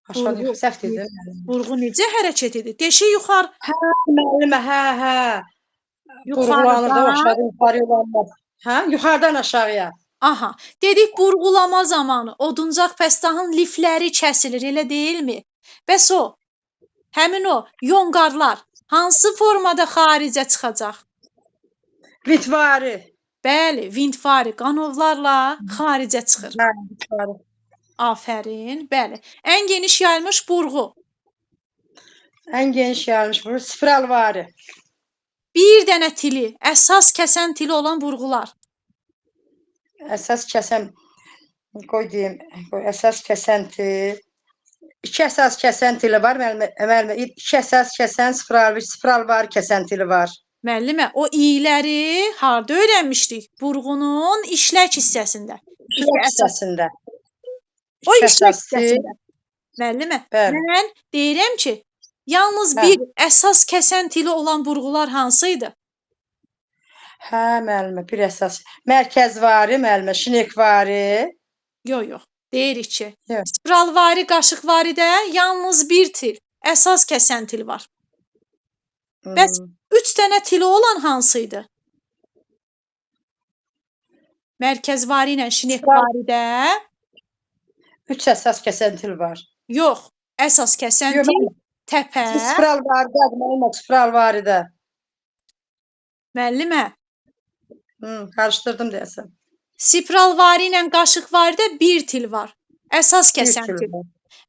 [SPEAKER 4] Aşağıdan yuxarı səhv dedim.
[SPEAKER 2] Burğu necə hərəkət edir? Deşik yuxarı.
[SPEAKER 4] Hə, müəllimə, hə.
[SPEAKER 2] Yuxarıdan.
[SPEAKER 4] Burğulanır da aşağıdan yuxarıya olanlar. Hə, yuxarıdan aşağıya.
[SPEAKER 2] Aha. Dedik burğulama zamanı oduncaq pəstahın lifləri kəsilir, elə deyilmi? Bəs o, həmin o yonqarlar hansı formada xaricə çıxacaq?
[SPEAKER 4] Vitvari.
[SPEAKER 2] Bəli, vintvari qanovlarla xaricə çıxır.
[SPEAKER 4] Hə, vitvari.
[SPEAKER 2] Afərin, bəli. Ən geniş yayılmış burğu.
[SPEAKER 4] Ən geniş yayılmış burğu spiralvari.
[SPEAKER 2] Bir dənə tili, əsas kəsən tili olan burğular.
[SPEAKER 4] Əsas kəsən, qoy deyim, əsas kəsən til. 2 əsas kəsən tili var, müəllimə. 2 əsas kəsən spiralvari kəsən tili var.
[SPEAKER 2] Müəllimə, o iyləri harda öyrənmişdik? Burğunun işlək hissəsində.
[SPEAKER 4] İşlək hissəsində.
[SPEAKER 2] O işlək hissəsində. Müəllimə, mən deyirəm ki, yalnız bir əsas kəsən tili olan burğular hansıydı?
[SPEAKER 4] Hə, müəllimə, bir əsas. Mərkəzvari, müəllimə, şinekvari.
[SPEAKER 2] Yox, deyirik ki, spiralvari, qaşıqvaridə yalnız bir til, əsas kəsən til var. Bəs 3 dənə tili olan hansıydı? Mərkəzvari ilə şinekvaridə
[SPEAKER 4] 3 əsas kəsən til var.
[SPEAKER 2] Yox, əsas kəsən til təpə.
[SPEAKER 4] Spiralvaridə, müəllimə, spiralvaridə.
[SPEAKER 2] Müəllimə.
[SPEAKER 4] Qarışdırdım deyəsən.
[SPEAKER 2] Spiralvari ilə qaşıqvaridə bir til var. Əsas kəsən til.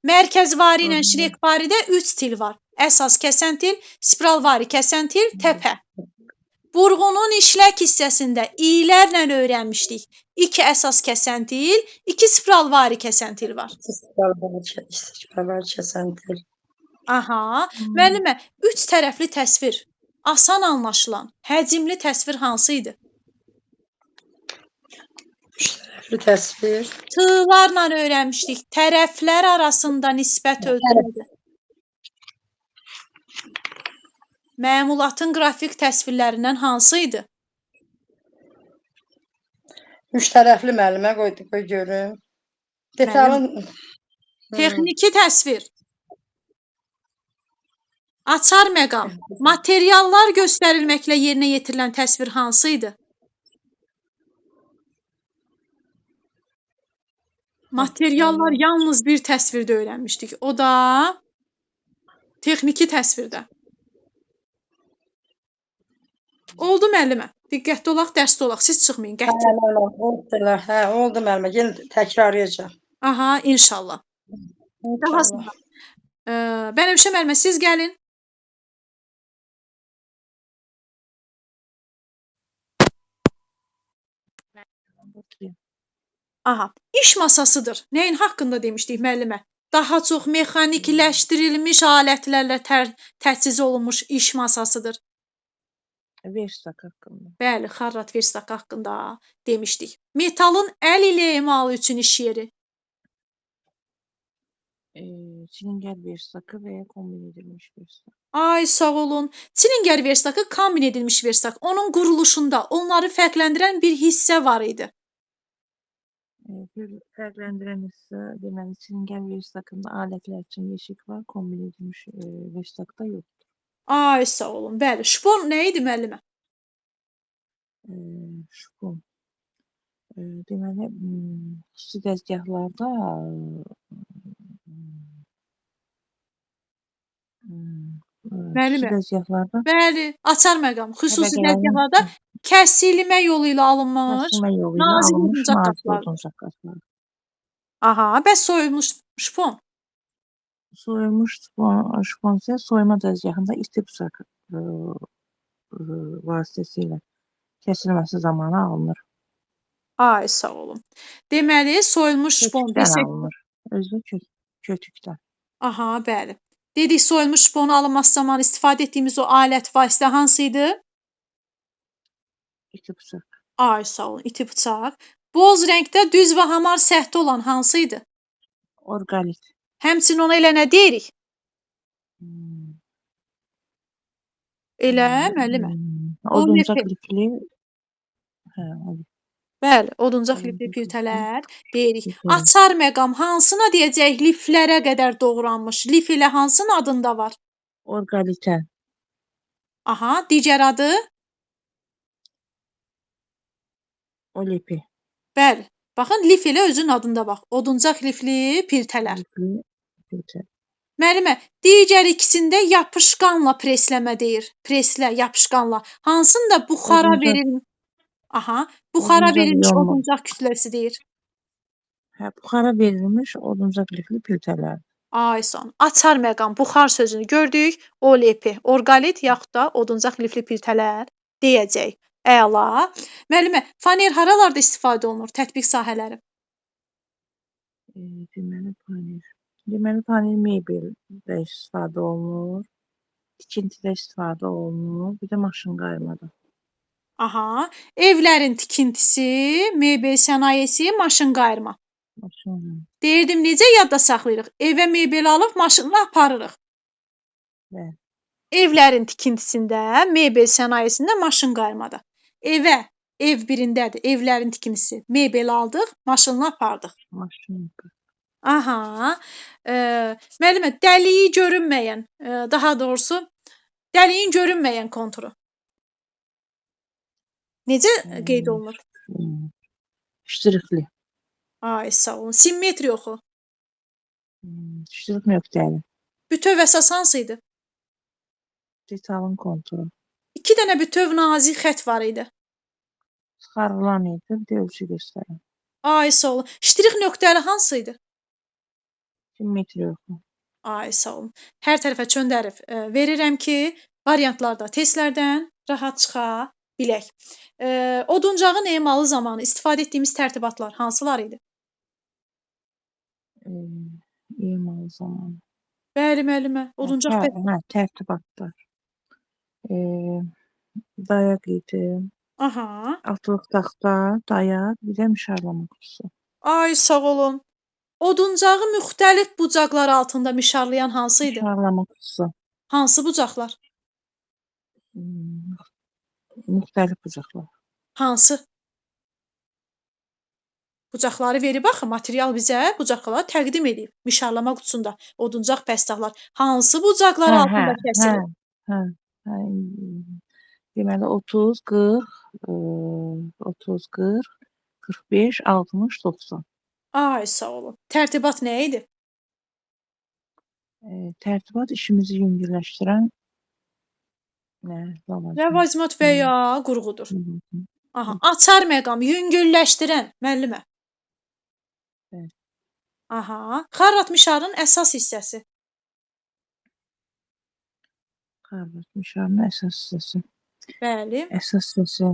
[SPEAKER 2] Mərkəzvari ilə şinekvaridə 3 til var. Əsas kəsən til, spiralvari kəsən til, təpə. Burğunun işlək hissəsində iylərlə öyrənmişdik. 2 əsas kəsən til, 2 spiralvari kəsən til var.
[SPEAKER 4] 2 spiralvari kəsən til.
[SPEAKER 2] Aha. Müəllimə, 3 tərəfli təsvir, asan anlaşılan, həcmli təsvir hansı idi?
[SPEAKER 4] 3 tərəfli təsvir.
[SPEAKER 2] Tığlarla öyrənmişdik. Tərəflər arasında nisbət ölçülədir. Məmulatın qrafik təsvirlərindən hansı idi?
[SPEAKER 4] 3 tərəfli müəllimə qoy görüm. Detalın
[SPEAKER 2] texniki təsvir. Açar məqam. Materiallar göstərilməklə yerinə yetirilən təsvir hansı idi? Materiallar yalnız bir təsvirdə öyrənmişdik. O da texniki təsvirdə. Oldu müəllimə. Diqqətli olaq, dərsdə olaq. Siz çıxmayın, qəti.
[SPEAKER 4] Hə, oldu müəllimə. Yenə təkrarlayacağam.
[SPEAKER 2] Aha, inşallah. Daha sonra. Bənövşə müəllimə, siz gəlin. Aha, iş masasıdır. Nəyin haqqında demişdik müəllimə? Daha çox mexanikləşdirilmiş alətlərlə təchiz olunmuş iş masasıdır.
[SPEAKER 3] Verstak haqqında.
[SPEAKER 2] Bəli, xarrat verstak haqqında demişdik. Metalın əl ilə emalı üçün iş yeri.
[SPEAKER 3] Çilingər verstakı və ya kombin edilmiş verstak.
[SPEAKER 2] Ay, sağ olun. Çilingər verstakı kombin edilmiş verstak. Onun quruluşunda onları fərqləndirən bir hissə var idi.
[SPEAKER 3] Fərqləndirən hissə, deməli, çilingər verstakında alətlər üçün yeşik var, kombin edilmiş verstakda yoxdur.
[SPEAKER 2] Ay, sağ olun. Bəli, şpon nə idi müəllimə?
[SPEAKER 3] Şpon. Deməli, xüsusi dəzgahlarda
[SPEAKER 2] bəli, açar məqam. Xüsusi dəzgahlarda kəsilmə yolu ilə alınmış nazik oduncaq qatlar. Aha, bəs soyulmuş şpon?
[SPEAKER 3] Soyulmuş şpon isə soyma dəzgahında isti bıçaq vasitəsilə kəsilməsi zamanı alınır.
[SPEAKER 2] Ay, sağ olun. Deməli, soyulmuş şpon
[SPEAKER 3] Kötükdən
[SPEAKER 2] desək,
[SPEAKER 3] alınır. Özü kötükdən.
[SPEAKER 2] aha, bəli. Dedik, soyulmuş şponun alınması zamanı istifadə etdiyimiz o alət vasitə hansı idi?
[SPEAKER 3] İti bıçaq.
[SPEAKER 2] Ay, sağ olun. İti bıçaq. Boz rəngdə düz və hamar səthi olan hansı idi?
[SPEAKER 3] Orqalit.
[SPEAKER 2] Həmçinin ona elə nə deyirik?
[SPEAKER 3] Hmm.
[SPEAKER 2] Elə, müəllimə.
[SPEAKER 3] Oduncaq
[SPEAKER 2] OLP.
[SPEAKER 3] lifli. Hə, o
[SPEAKER 2] Bəli, oduncaq lifli
[SPEAKER 3] Oduncaq
[SPEAKER 2] pirtələr deyirik.
[SPEAKER 3] lifli.
[SPEAKER 2] Açar məqam hansına deyəcək? Liflərə qədər doğranmış. Lif ilə hansının adında var?
[SPEAKER 3] Orqalitə.
[SPEAKER 2] Aha, digər adı?
[SPEAKER 3] Olipi.
[SPEAKER 2] Bəli. Baxın, lif ilə özünün adında bax. Oduncaq lifli pirtələr.
[SPEAKER 3] Lifli pirtə.
[SPEAKER 2] Müəllimə, digər ikisində yapışqanla presləmə deyir. Preslə, yapışqanla. Hansında buxara
[SPEAKER 3] Oduncaq.
[SPEAKER 2] verilmiş? Aha, buxara
[SPEAKER 3] Oduncaq
[SPEAKER 2] verilmiş
[SPEAKER 3] yonma.
[SPEAKER 2] oduncaq kütləsi deyir.
[SPEAKER 3] Hə, buxara verilmiş oduncaq lifli pirtələr.
[SPEAKER 2] Ay son. Açar məqam, buxar sözünü gördük. OLP, orqalit yaxud da oduncaq lifli pirtələr deyəcək. Əla. Müəllimə, faner haralarda istifadə olunur? Tətbiq sahələri.
[SPEAKER 3] Deməli panel mebeldə istifadə olunur. Tikintidə istifadə olunur. Bir də maşın qaymada.
[SPEAKER 2] Aha, evlərin tikintisi, mebel sənayesi, maşın qayırma.
[SPEAKER 3] Maşın.
[SPEAKER 2] Deyirdim, necə yadda saxlayırıq? Evə mebel alıb maşınla aparırıq.
[SPEAKER 3] Bəli.
[SPEAKER 2] Evlərin tikintisində, mebel sənayesində, maşın qaymada. Evə, ev birindədir, evlərin tikintisi. Mebel aldıq, maşınla apardıq.
[SPEAKER 3] Maşın.
[SPEAKER 2] Aha. Müəllimə, dəliyi görünməyən, daha doğrusu, dəliyin görünməyən konturu. Necə qeyd olunur?
[SPEAKER 3] Ştrixli.
[SPEAKER 2] Ay, sağ olun. Simmetriya oxu.
[SPEAKER 3] Ştrix nöqtəli.
[SPEAKER 2] Bütöv əsas hansı idi?
[SPEAKER 3] Detalın konturu.
[SPEAKER 2] 2 dənə bütöv nazik xətt var idi.
[SPEAKER 3] Çıxarılan idi, dövüşü göstərən.
[SPEAKER 2] Ay, sağ olun. Ştrix nöqtəli hansı idi?
[SPEAKER 3] Simmetriya yoxdur.
[SPEAKER 2] Ay, sağ olun. Hər tərəfə çöndərib verirəm ki, variantlarda testlərdən rahat çıxa bilək. Oduncağın emalı zamanı istifadə etdiyimiz tərtibatlar hansılar idi?
[SPEAKER 3] Emalı zamanı.
[SPEAKER 2] Bəli, müəllimə. Oduncaq
[SPEAKER 3] Tərtibatlar. Dayaq idi.
[SPEAKER 2] Aha.
[SPEAKER 3] Altılıq taxta, dayaq, bir də mişarlama qutusu.
[SPEAKER 2] Ay, sağ olun. Oduncağı müxtəlif bucaqlar altında mişarlayan hansı idi?
[SPEAKER 3] Mişarlama qutusu.
[SPEAKER 2] Hansı bucaqlar?
[SPEAKER 3] Müxtəlif bucaqlar.
[SPEAKER 2] Hansı? Bucaqları verib axı, material bizə bucaqları təqdim edib. Mişarlama qutusunda oduncaq pəstahlar. Hansı bucaqlar altında kəsilir?
[SPEAKER 3] Deməli 30, 40, 30, 40, 45, 60, 90.
[SPEAKER 2] Ay, sağ olun. Tərtibat nə idi?
[SPEAKER 3] Tərtibat işimizi yüngülləşdirən
[SPEAKER 2] Ləvazimat və ya qurğudur. Aha, açar məqam, yüngülləşdirən, müəllimə.
[SPEAKER 3] Bəli.
[SPEAKER 2] Aha, xarrat mişarın əsas hissəsi.
[SPEAKER 3] Xarrat mişarın əsas hissəsi.
[SPEAKER 2] Bəli.
[SPEAKER 3] Əsas hissəsi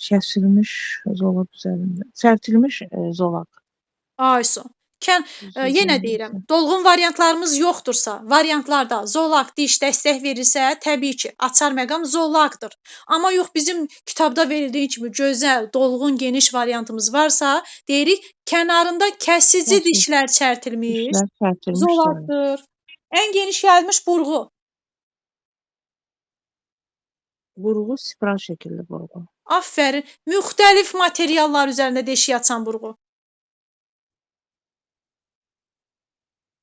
[SPEAKER 3] kəsilmiş zolaq üzərində. Sərtilmiş zolaq.
[SPEAKER 2] Ay, son. Yenə deyirəm, dolğun variantlarımız yoxdursa, variantlarda zolaq, diş dəstək verirsə, təbii ki, açar məqam zolaqdır. Amma yox, bizim kitabda verildiyi kimi gözəl, dolğun, geniş variantımız varsa, deyirik, kənarında kəsici dişlər çərtilmiş zolaqdır. Ən geniş yayılmış burğu.
[SPEAKER 3] Burğu spiral şəkilli burğu.
[SPEAKER 2] Aferin. Müxtəlif materiallar üzərində deşik açan burğu.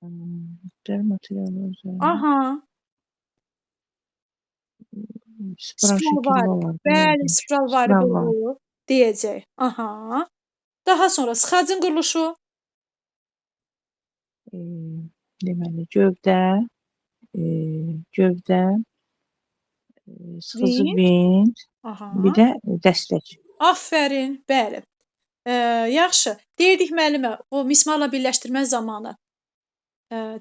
[SPEAKER 3] Müxtəlif materiallar üzərində.
[SPEAKER 2] Aha.
[SPEAKER 3] Spiral şəkilli olar.
[SPEAKER 2] Bəli, spiralvari burğu deyəcək. Aha. Daha sonra sıxacın quruluşu.
[SPEAKER 3] Deməli, gövdə, sıxıcı vint, bir də dəstək.
[SPEAKER 2] Aferin, bəli. Yaxşı. Deyirdik müəllimə, o mismarla birləşdirmə zamanı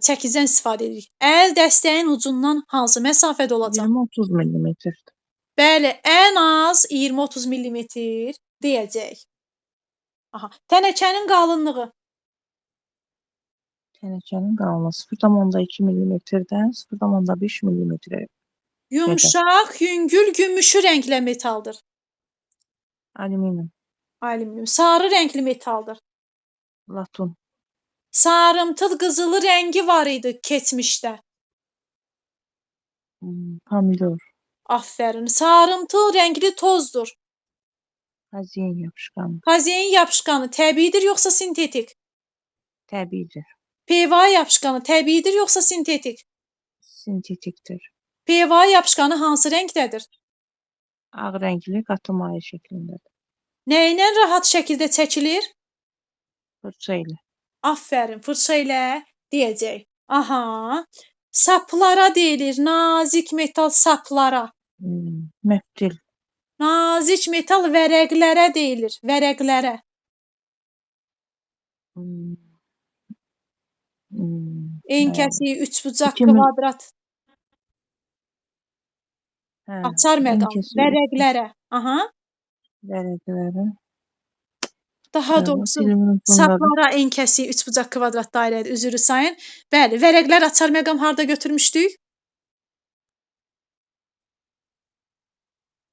[SPEAKER 2] çəkicdən istifadə edirik. Əl dəstəyin ucundan hansı məsafədə olacaq?
[SPEAKER 3] 20-30 mm.
[SPEAKER 2] Bəli, ən az 20-30 mm deyəcək. Aha. Tənəkənin qalınlığı.
[SPEAKER 3] Tənəkənin qalınlığı 0,2 mm-dən 0,5 mm-ə.
[SPEAKER 2] Yumşaq, yüngül, gümüşü rənglə metaldır.
[SPEAKER 3] Alüminium,
[SPEAKER 2] Alüminium. Sarı rəngli metaldır.
[SPEAKER 3] latun,
[SPEAKER 2] Sarımtıl qızılı rəngi var idi keçmişdə.
[SPEAKER 3] pomidor,
[SPEAKER 2] Aferin. Sarımtıl rəngli tozdur.
[SPEAKER 3] xazein yapışqanı,
[SPEAKER 2] Kazein yapışqanı təbiidir yoxsa sintetik?
[SPEAKER 3] təbiidir,
[SPEAKER 2] PVA yapışqanı təbiidir yoxsa sintetik?
[SPEAKER 3] sintetikdir,
[SPEAKER 2] PVA yapışqanı hansı rəngdədir?
[SPEAKER 3] ağ rəngli qatı maye şəklindədir.
[SPEAKER 2] Nə ilə rahat şəkildə çəkilir?
[SPEAKER 3] Fırça ilə,
[SPEAKER 2] Aferin, fırça ilə deyəcək. Aha. Saplara deyilir, nazik metal saplara.
[SPEAKER 3] məftil,
[SPEAKER 2] Nazik metal vərəqlərə deyilir, vərəqlərə. Enkəsi, üçbucaq,
[SPEAKER 3] 2000
[SPEAKER 2] kvadrat, açar məqam,
[SPEAKER 3] enkəsi,
[SPEAKER 2] vərəqlərə. Aha.
[SPEAKER 3] vərəqləri,
[SPEAKER 2] Daha doğrusu
[SPEAKER 3] dilimin ucundadır.
[SPEAKER 2] saplara enkəsi, üçbucaq, kvadrat dairədir, üzrü sayın. Bəli, vərəqlər açar məqam harda götürmüşdük?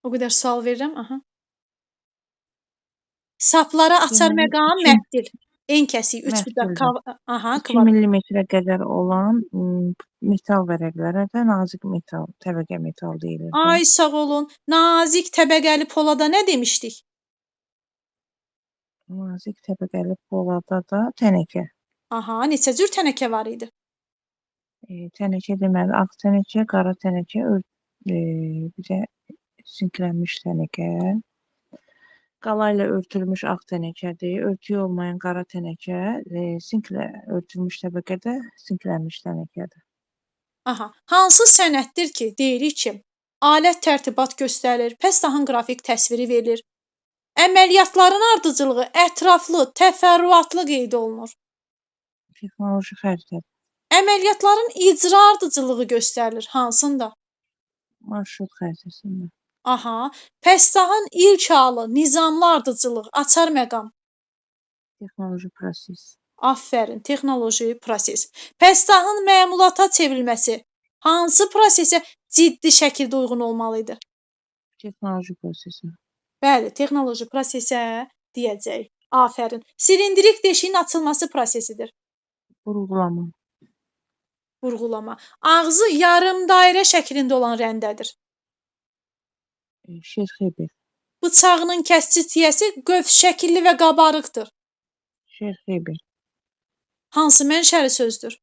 [SPEAKER 2] O qədər sual verirəm. Aha. Saplara açar
[SPEAKER 3] Deməli,
[SPEAKER 2] məqam
[SPEAKER 3] iki-
[SPEAKER 2] məftil. Enkəsi, üçbucaq,
[SPEAKER 3] Məftildir.
[SPEAKER 2] aha,
[SPEAKER 3] 2
[SPEAKER 2] kvadrat.
[SPEAKER 3] mm-ə qədər olan metal vərəqlərə də nazik metal, təbəqə metal deyilir.
[SPEAKER 2] Ay sağ olun. Nazik təbəqəli polada nə demişdik?
[SPEAKER 3] Nazik təbəqəli polada da tənəkə.
[SPEAKER 2] Aha, neçə cür tənəkə var idi?
[SPEAKER 3] Tənəkə deməli ağ tənəkə, qara tənəkə, bir də sinklənmiş tənəkə. Qala ilə örtülmüş ağ tənəkədir. Örtüyü olmayan qara tənəkə, sinklə örtülmüş təbəqə də sinklənmiş tənəkədir.
[SPEAKER 2] Aha. Hansı sənəddir ki, deyirik ki, alət tərtibat göstərilir, pəstahın qrafik təsviri verilir. Əməliyyatların ardıcılığı ətraflı, təfərrüatlı qeyd olunur.
[SPEAKER 3] Texnoloji xəritədir.
[SPEAKER 2] Əməliyyatların icra ardıcılığı göstərilir hansında?
[SPEAKER 3] Marşrut xəritəsində.
[SPEAKER 2] Aha. Pəstahın ilk halı, nizamlı ardıcılıq, açar məqam.
[SPEAKER 3] Texnoloji proses.
[SPEAKER 2] Aferin, texnoloji proses. Pəstahın məmulata çevrilməsi hansı prosesə ciddi şəkildə uyğun olmalı idi?
[SPEAKER 3] Texnoloji prosesi.
[SPEAKER 2] Bəli, texnoloji prosesə deyəcək. Aferin. Silindrik deşiyin açılması prosesidir.
[SPEAKER 3] Vurğulama.
[SPEAKER 2] Vurğulama. Ağzı yarım dairə şəklində olan rəndədir.
[SPEAKER 3] Şerxebi.
[SPEAKER 2] Bıçağının kəsici tiyəsi qövs şəkilli və qabarıqdır.
[SPEAKER 3] Şerxebi.
[SPEAKER 2] Hansı mənşəli sözdür?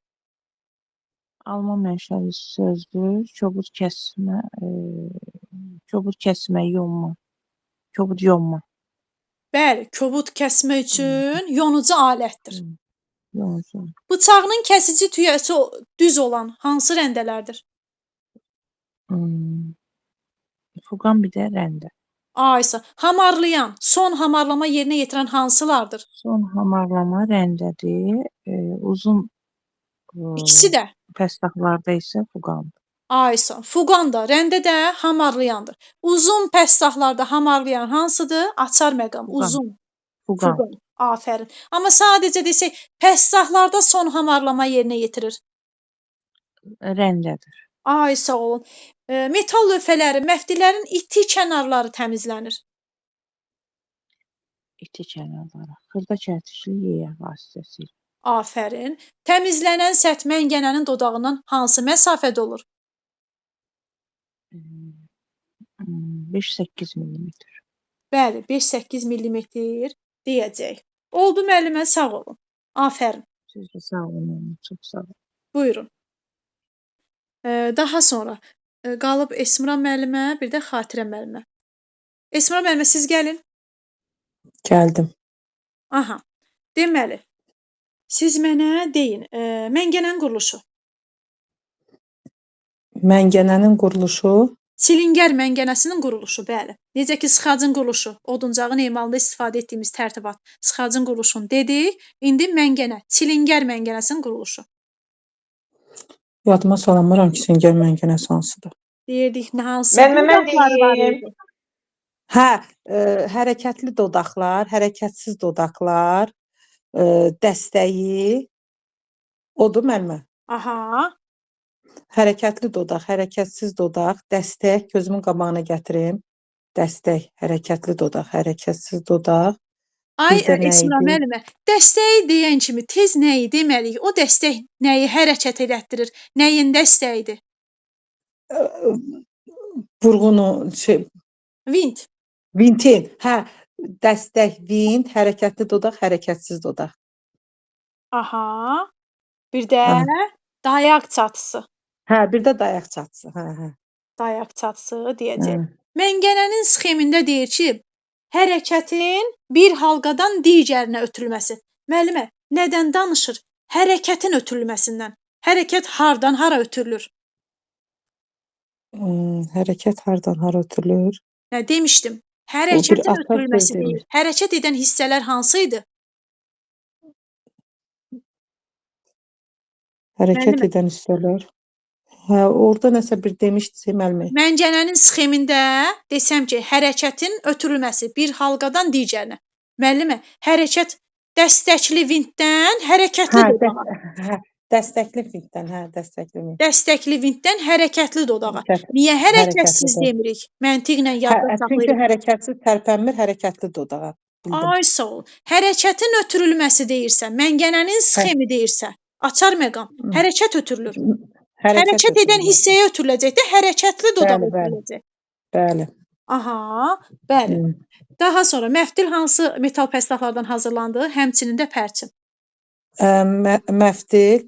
[SPEAKER 3] Alman mənşəli sözdür. Kobud kəsmə, yonma. Kobud yonma.
[SPEAKER 2] Bəli, kobud kəsmə üçün yonucu alətdir.
[SPEAKER 3] Yonucu.
[SPEAKER 2] Bıçağının kəsici tiyəsi düz olan hansı rəndələrdir?
[SPEAKER 3] Fuqan bir də rəndə.
[SPEAKER 2] Aysa, hamarlayan, son hamarlama yerinə yetirən hansılardır?
[SPEAKER 3] Son hamarlama rəndədir. Uzun
[SPEAKER 2] İkisi də.
[SPEAKER 3] pəstahlarda isə fuqandır.
[SPEAKER 2] Aysa, fuqan da, rəndə də hamarlayandır. Uzun pəstahlarda hamarlayan hansıdır? Açar məqam,
[SPEAKER 3] Fuqan.
[SPEAKER 2] uzun.
[SPEAKER 3] Fuqan.
[SPEAKER 2] Fuqan. Afərin. Amma sadəcə desək, pəstahlarda son hamarlama yerinə yetirir.
[SPEAKER 3] Rəndədir.
[SPEAKER 2] Ay sağ olun. Metal lövhələri, məftillərin iti kənarları təmizlənir.
[SPEAKER 3] İti kənarları. Xırda kərtişli yeyə vasitəsilə.
[SPEAKER 2] Afərin. Təmizlənən səth məngənənin dodağından hansı məsafədə olur?
[SPEAKER 3] 5-8 mm.
[SPEAKER 2] Bəli, 5-8 millimetr deyəcək. Oldu müəllimə, sağ olun. Afərin.
[SPEAKER 3] Siz də sağ olun, çox sağ olun.
[SPEAKER 2] Buyurun. Daha sonra qalıb Esmira müəllimə, bir də Xatirə müəllimə. Esmira müəllimə, siz gəlin.
[SPEAKER 5] Gəldim.
[SPEAKER 2] Aha. Deməli, siz mənə deyin, məngənənin quruluşu.
[SPEAKER 5] Məngənənin quruluşu
[SPEAKER 2] Silingər məngənəsinin quruluşu, bəli. Necə ki, sıxacın quruluşu, oduncağın emalında istifadə etdiyimiz tərtibat, sıxacın quruluşunu dedik. İndi məngənə, silingər məngənəsinin quruluşu.
[SPEAKER 5] yadıma salamıram ki, silingər məngənəsi hansıdır.
[SPEAKER 2] Deyirdik, nə hansı
[SPEAKER 6] Mən
[SPEAKER 2] budaqları var
[SPEAKER 6] deyim.
[SPEAKER 2] idi?
[SPEAKER 5] Hə, hərəkətli dodaqlar, hərəkətsiz dodaqlar, dəstəyi odur müəllimə.
[SPEAKER 2] Aha.
[SPEAKER 5] Hərəkətli dodaq, hərəkətsiz dodaq, dəstək, gözümün qabağına gətirim. Dəstək, hərəkətli dodaq, hərəkətsiz dodaq.
[SPEAKER 2] Ay
[SPEAKER 5] Bir də nə
[SPEAKER 2] Esma
[SPEAKER 5] idi?
[SPEAKER 2] müəllimə, dəstəyi deyən kimi tez nəyi deməliyik? O dəstək nəyi hərəkət elətdirir? Nəyin dəstəyidir?
[SPEAKER 5] Vurğunu,
[SPEAKER 2] Vint.
[SPEAKER 5] vintin. Hə, dəstək, vint, hərəkətli dodaq, hərəkətsiz dodaq.
[SPEAKER 2] Aha. Bir də
[SPEAKER 5] Hə.
[SPEAKER 2] dayaq çatısı.
[SPEAKER 5] Hə, bir də dayaq çatısı. Hə.
[SPEAKER 2] Dayaq çatısı deyəcək.
[SPEAKER 5] Hə.
[SPEAKER 2] Məngənənin sxemində deyir ki, hərəkətin bir halqadan digərinə ötürülməsi. Müəllimə, nədən danışır? Hərəkətin ötürülməsindən. Hərəkət hardan hara ötürülür?
[SPEAKER 5] Hərəkət hardan hara ötürülür?
[SPEAKER 2] Nə demişdim?
[SPEAKER 5] O bir
[SPEAKER 2] Hərəkətin
[SPEAKER 5] atasöz
[SPEAKER 2] ötürülməsi
[SPEAKER 5] demiş.
[SPEAKER 2] deyir. Hərəkət edən hissələr hansı idi?
[SPEAKER 5] Hərəkət
[SPEAKER 2] Müəllimə,
[SPEAKER 5] edən hissələr. Hə, orada nəsə bir demişdi müəllimə.
[SPEAKER 2] məngənənin sxemində desəm ki, hərəkətin ötürülməsi bir halqadan digərinə. Müəllimə, hərəkət dəstəkli vintdən hərəkətli dodağa.
[SPEAKER 5] Dəstəkli vintdən, dəstəkli vint.
[SPEAKER 2] Dəstəkli vintdən hərəkətli dodağa.
[SPEAKER 5] Hərəkət-
[SPEAKER 2] Niyə
[SPEAKER 5] hərəkətli
[SPEAKER 2] hərəkətsiz
[SPEAKER 5] dodaq.
[SPEAKER 2] demirik? Məntiqlə yadda
[SPEAKER 5] Çünki
[SPEAKER 2] saxlayırıq.
[SPEAKER 5] hərəkətsiz tərpənmir, hərəkətli dodağa. Bildim.
[SPEAKER 2] Ay sağ ol. Hərəkətin ötürülməsi deyirsə, məngənənin sxemi deyirsə, açar məqam. Hərəkət ötürülür. Hərəkət edən
[SPEAKER 5] ötürülür.
[SPEAKER 2] hissəyə ötürüləcək də hərəkətli dodağa
[SPEAKER 5] Bəli, bəli.
[SPEAKER 2] ötürüləcək.
[SPEAKER 5] Bəli.
[SPEAKER 2] Aha, bəli. Daha sonra məftil hansı metal pəslaklardan hazırlandı? Həmçinin də pərçim.
[SPEAKER 5] Məftil,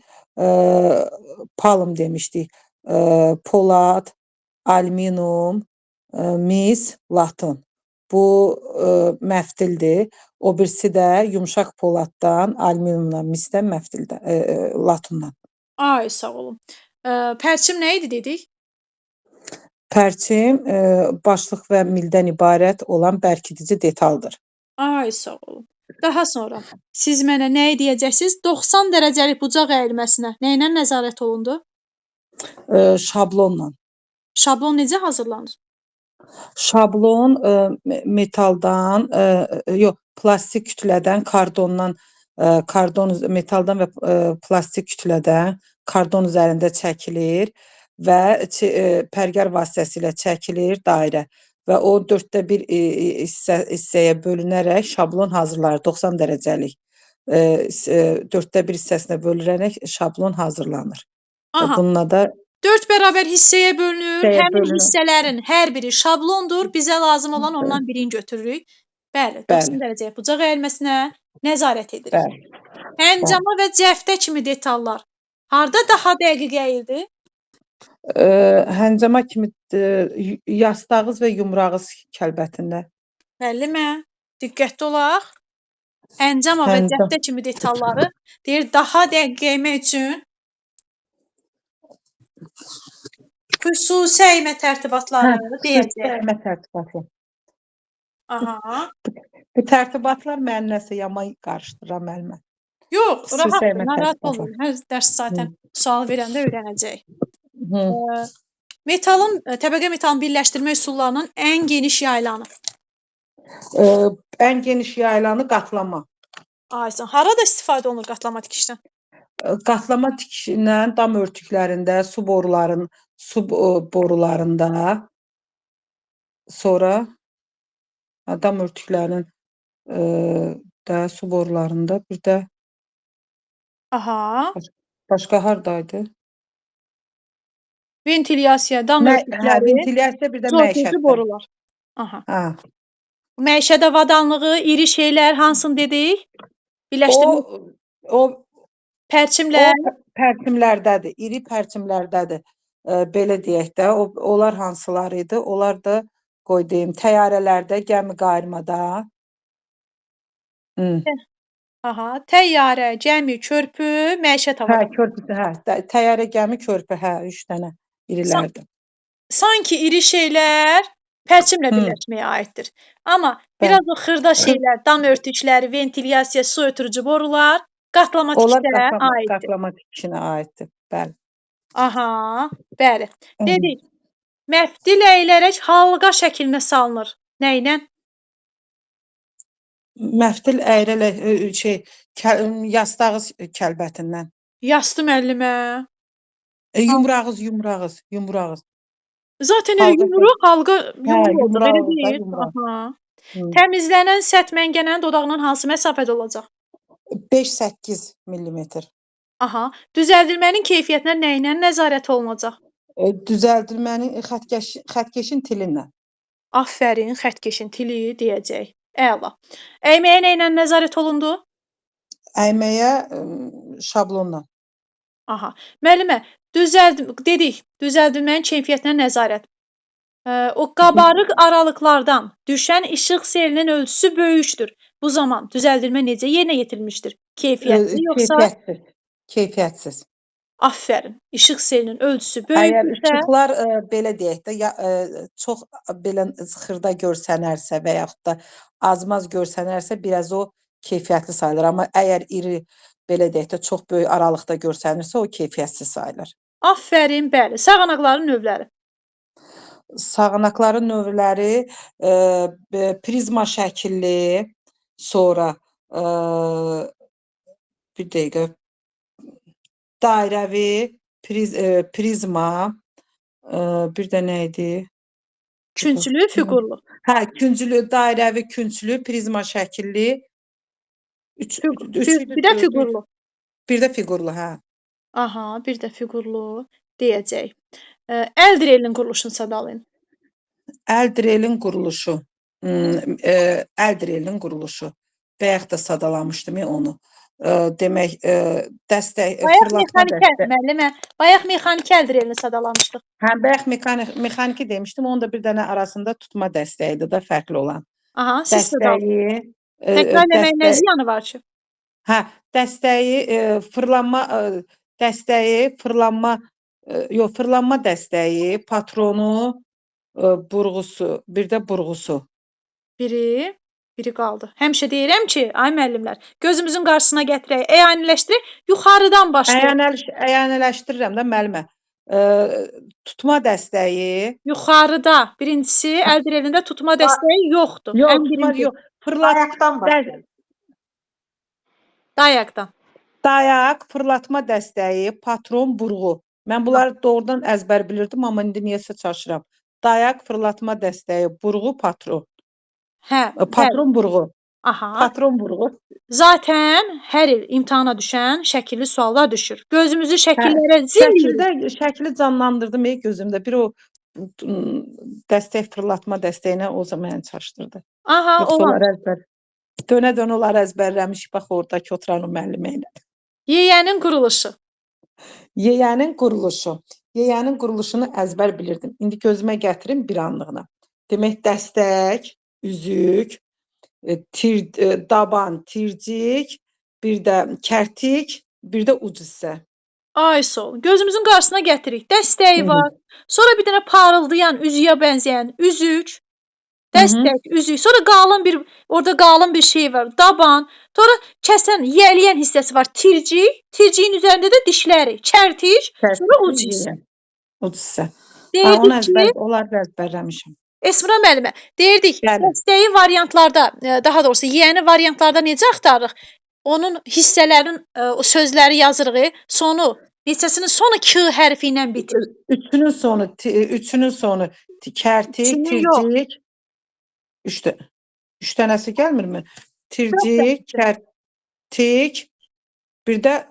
[SPEAKER 5] palm demişdik. Polad, alüminium, mis, latın. Bu məftildir. O birisi də yumşaq poladdan, alüminiumdan, misdən, məftildən, latından.
[SPEAKER 2] Ay sağ olun. Pərçim nə idi dedik?
[SPEAKER 5] Pərçim başlıq və mildən ibarət olan bərkidici detaldır.
[SPEAKER 2] Ay sağ olun. Daha sonra siz mənə nə deyəcəksiniz? 90 dərəcəlik bucaq əyilməsinə nə ilə nəzarət olundu?
[SPEAKER 5] Şablonla.
[SPEAKER 2] Şablon necə hazırlanır?
[SPEAKER 5] Şablon metaldan, yox, plastik kütlədən, kardondan, metaldan və plastik kütlədən kardon üzərində çəkilir və pərgar vasitəsilə çəkilir dairə və o 1/4 hissəyə bölünərək şablon hazırlanır. 90 dərəcəlik 1/4 hissəsinə bölünərək şablon hazırlanır.
[SPEAKER 2] Aha.
[SPEAKER 5] Bununla da
[SPEAKER 2] 4 bərabər hissəyə bölünür.
[SPEAKER 5] Hissəyə
[SPEAKER 2] Həmin
[SPEAKER 5] bölünür.
[SPEAKER 2] hissələrin hər biri şablondur. Bizə lazım olan ondan birini götürürük. Bəli, 90
[SPEAKER 5] Bəli.
[SPEAKER 2] dərəcəyə bucaq əyilməsinə nəzarət edirik.
[SPEAKER 5] bəli.
[SPEAKER 2] Həncama və cəftə kimi detallar harda daha dəqiq əyildi?
[SPEAKER 5] Həncama kimi yastağız və yumrağız kəlbətində.
[SPEAKER 2] Müəllimə, diqqətli olaq. Həncama və
[SPEAKER 5] Həncam.
[SPEAKER 2] cəftə kimi detalları deyir daha dəqiq əymək üçün xüsusi əymə tərtibatları deyəcək.
[SPEAKER 5] Əymə tərtibatı.
[SPEAKER 2] Aha.
[SPEAKER 5] Bu tərtibatlar mənim nəsə yaman qarışdıran müəllimə.
[SPEAKER 2] Yox,
[SPEAKER 5] Xüsusi
[SPEAKER 2] rahat
[SPEAKER 5] əymə
[SPEAKER 2] narahat
[SPEAKER 5] tərtibatı.
[SPEAKER 2] olmayın. Hər dərs zaten sual verəndə öyrənəcək.
[SPEAKER 5] Hı.
[SPEAKER 2] Metalın, təbəqə metalın birləşdirmə üsullarının ən geniş yayılanı.
[SPEAKER 5] Ən geniş yayılanı qatlama.
[SPEAKER 2] Aysən, harada istifadə olunur qatlama tikişdən?
[SPEAKER 5] Qatlama tikişindən dam örtüklərində, su borularında, sonra dam örtüklərinin də su borularında, bir də
[SPEAKER 2] Aha.
[SPEAKER 5] başqa hardaydı?
[SPEAKER 2] Ventilyasiya, dam örtükləri,
[SPEAKER 5] Ventilyasiya, bir də
[SPEAKER 2] su ötürücü
[SPEAKER 5] məişətdə.
[SPEAKER 2] borular. Aha.
[SPEAKER 5] Hə.
[SPEAKER 2] Məişədə avadanlığı, iri şeylər hansını dedik? Birləşdirmə
[SPEAKER 5] O
[SPEAKER 2] pərçimlər.
[SPEAKER 5] pərçimlərdədir, iri pərçimlərdədir. Belə deyək də, onlar hansılar idi? Onlar da qoy deyim, təyyarələrdə, gəmi qayırmada.
[SPEAKER 2] Aha, təyyarə, gəmi, körpü, məişət
[SPEAKER 5] Hə,
[SPEAKER 2] avadanlığı.
[SPEAKER 5] körpüsü, təyyarə, gəmi, körpü, 3 dənə irilərdir.
[SPEAKER 2] Sanki iri şeylər pərçimlə birləşməyə aiddir. Amma biraz o xırda şeylər, dam örtükləri, ventilyasiya, su ötürücü borular qatlama
[SPEAKER 5] Onlar
[SPEAKER 2] tikişə aiddir.
[SPEAKER 5] qatlama tikişinə aiddir. Bəli.
[SPEAKER 2] Aha, bəli. Dedik, məftil əyilərək halqa şəklinə salınır. Nə ilə?
[SPEAKER 5] Məftil əyrilə yastağız kəlbətindən.
[SPEAKER 2] Yastı müəllimə.
[SPEAKER 5] Yumrağız.
[SPEAKER 2] Zaten
[SPEAKER 5] Halqa
[SPEAKER 2] yumruq halqa
[SPEAKER 5] Hə,
[SPEAKER 2] yumruq olacaq, belə
[SPEAKER 5] yumrağız da,
[SPEAKER 2] deyil?
[SPEAKER 5] yumraq.
[SPEAKER 2] Aha.
[SPEAKER 5] Hı.
[SPEAKER 2] Təmizlənən səth məngənənin dodağından hansı məsafədə olacaq?
[SPEAKER 5] 5-8 millimetr.
[SPEAKER 2] Aha. Düzəldilmənin keyfiyyətinə nə ilə nəzarət olunacaq?
[SPEAKER 5] Düzəldilmənin xəttkeşin tilindən.
[SPEAKER 2] Afərin, xəttkeşin tili deyəcək. Əla. Əyməyə nə ilə nəzarət olundu?
[SPEAKER 5] Əyməyə şablonla.
[SPEAKER 2] Aha. Müəllimə, düzəldilmənin keyfiyyətinə nəzarət. O qabarıq aralıqlardan düşən işıq selinin ölçüsü böyükdür. Bu zaman düzəldilmə necə yerinə yetirilmişdir? Keyfiyyətli yoxsa?
[SPEAKER 5] Keyfiyyətsiz.
[SPEAKER 2] Afərin. İşıq selinin ölçüsü
[SPEAKER 5] Əgər
[SPEAKER 2] böyükdürsə,
[SPEAKER 5] işıqlar belə deyək də, çox belə xırda görsənərsə və yaxud da az-maz görsənərsə, biraz o keyfiyyətli sayılır. Amma əgər iri belə deyək də, çox böyük aralıqda görsənirsə, o keyfiyyətsiz sayılır.
[SPEAKER 2] afərin, bəli. Sağanaqların növləri.
[SPEAKER 5] Sağanaqların növləri prizma şəkilli, sonra bir dəqiqə dairəvi, prizma, bir də nə idi?
[SPEAKER 2] Künclü, fiqurlu.
[SPEAKER 5] Hə, künclü, dairəvi, künclü, prizma şəkilli.
[SPEAKER 2] Bir də fiqurlu.
[SPEAKER 5] Bir də fiqurlu, hə.
[SPEAKER 2] Aha, bir də fiqurlu deyəcək. Əl drelinin quruluşunu sadalayın.
[SPEAKER 5] Əl drelin quruluşu. Əl drelinin quruluşu. Bayaq da sadalamışdım onu. Demək, dəstək, fırlatma dəstək.
[SPEAKER 2] Müəllimə, bayaq mexaniki əl drelini sadalamışdıq.
[SPEAKER 5] Hə, bayaq mexaniki demişdim. Onun da bir dənə arasında tutma dəstəyidir də fərqli olan.
[SPEAKER 2] Aha, siz sadalayın.
[SPEAKER 5] Dəstəyi,
[SPEAKER 2] Təkrar eləməyin nə ziyanı var ki?
[SPEAKER 5] hə, fırlanma dəstəyi, patronu, burğusu, bir də burğusu.
[SPEAKER 2] Biri qaldı. Həmişə deyirəm ki, ay müəllimlər, gözümüzün qarşısına gətirək, əyaniləşdirək, yuxarıdan başlayaq.
[SPEAKER 5] Əyaniləşdirirəm də müəllimə. Tutma dəstəyi.
[SPEAKER 2] Yuxarıda. Birincisi, əl drelində tutma dəstəyi yoxdur.
[SPEAKER 5] Yox,
[SPEAKER 4] Dayaqdan var.
[SPEAKER 2] Dayaqdan.
[SPEAKER 5] Dayaq, fırlatma dəstəyi, patron, burğu. Mən bunları doğrudan əzbər bilirdim, amma indi niyəsə çaşıram. Dayaq, fırlatma dəstəyi, burğu, patron.
[SPEAKER 2] Hə,
[SPEAKER 5] Patron, burğu.
[SPEAKER 2] aha.
[SPEAKER 5] Patron, burğu.
[SPEAKER 2] Zaten hər il imtahana düşən şəkilli suallar düşür. Gözümüzü şəkillərə zilləyirik.
[SPEAKER 5] Şəkli canlandırdım gözümdə. Bir o dəstək, fırlatma dəstəyinə o zaman məni çaşdırdı.
[SPEAKER 2] Aha, olan.
[SPEAKER 5] Dönə-dönə onları əzbərləmiş, bax oradakı oturan o müəllimə ilə.
[SPEAKER 2] Yeyənin quruluşu.
[SPEAKER 5] Yeyənin quruluşu. Yeyənin quruluşunu əzbər bilirdim. İndi gözümə gətirin bir anlığına. Demək, dəstək, üzük, daban, tircik, bir də kərtik, bir də uc hissə.
[SPEAKER 2] Ay sol. Gözümüzün qarşısına gətirik. Dəstəyi var. Sonra bir dənə parıldayan, üzüyə bənzəyən üzük. Dəstək, üzük. Sonra orada qalın bir şey var. Daban. Sonra kəsən, yəliyən hissəsi var. Tircik. Tirciyin üzərində də dişləri. Kərtik. Sonra uc hissə.
[SPEAKER 5] Uc hissə.
[SPEAKER 2] Deyirdik ki,
[SPEAKER 5] onları əzbərləmişəm.
[SPEAKER 2] Esmira müəllimə, deyirdik, dəstəyi variantlarda, daha doğrusu yeyəni variantlarda necə axtarırıq? Onun hissələrin sözləri yazırıq, sonu, hissəsinin sonu K hərfi ilə bitir.
[SPEAKER 5] Üçünün sonu kərtik, tircik. Üç dənəsi gəlmirmi? Tircik, kərtik, bir də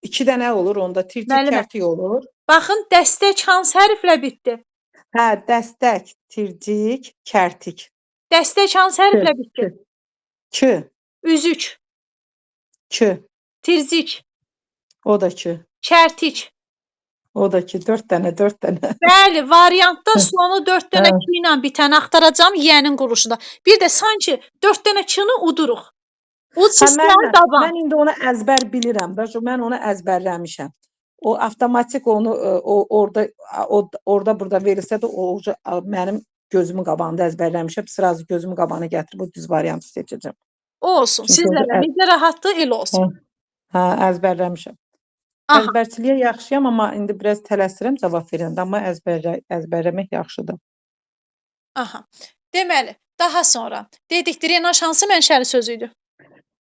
[SPEAKER 5] 2 dənə olur onda, tircik, kərtik olur.
[SPEAKER 2] Baxın, dəstək hansı hərflə bitdi?
[SPEAKER 5] Hə, dəstək, tircik, kərtik.
[SPEAKER 2] Dəstək hansı hərflə bitdi?
[SPEAKER 5] K.
[SPEAKER 2] Üzük.
[SPEAKER 5] K.
[SPEAKER 2] Tircik.
[SPEAKER 5] O da K.
[SPEAKER 2] Kərtik.
[SPEAKER 5] O da K. 4 dənə.
[SPEAKER 2] Bəli, variantda sonu 4 dənə K ilə bitəni axtaracam yeyənin quruluşunda. Bir də sanki 4 dənə K-ni uduruq.
[SPEAKER 5] Mən indi onu əzbər bilirəm. Mən onu əzbərləmişəm. O avtomatik onu orada burada verilsə də o mənim gözümün qabağında əzbərləmişəm. Sırazı gözümün qabağına gətirib o düz variantı seçəcəm.
[SPEAKER 2] Olsun. Sizlərlə necə rahatdır, elə olsun.
[SPEAKER 5] Hə, əzbərləmişəm. Əzbərçiliyə yaxşıyam, amma indi biraz tələsirəm cavab verəndə, amma əzbərləmək yaxşıdır.
[SPEAKER 2] Aha. Deməli, daha sonra dedik drenaj hansı mənşəli söz idi?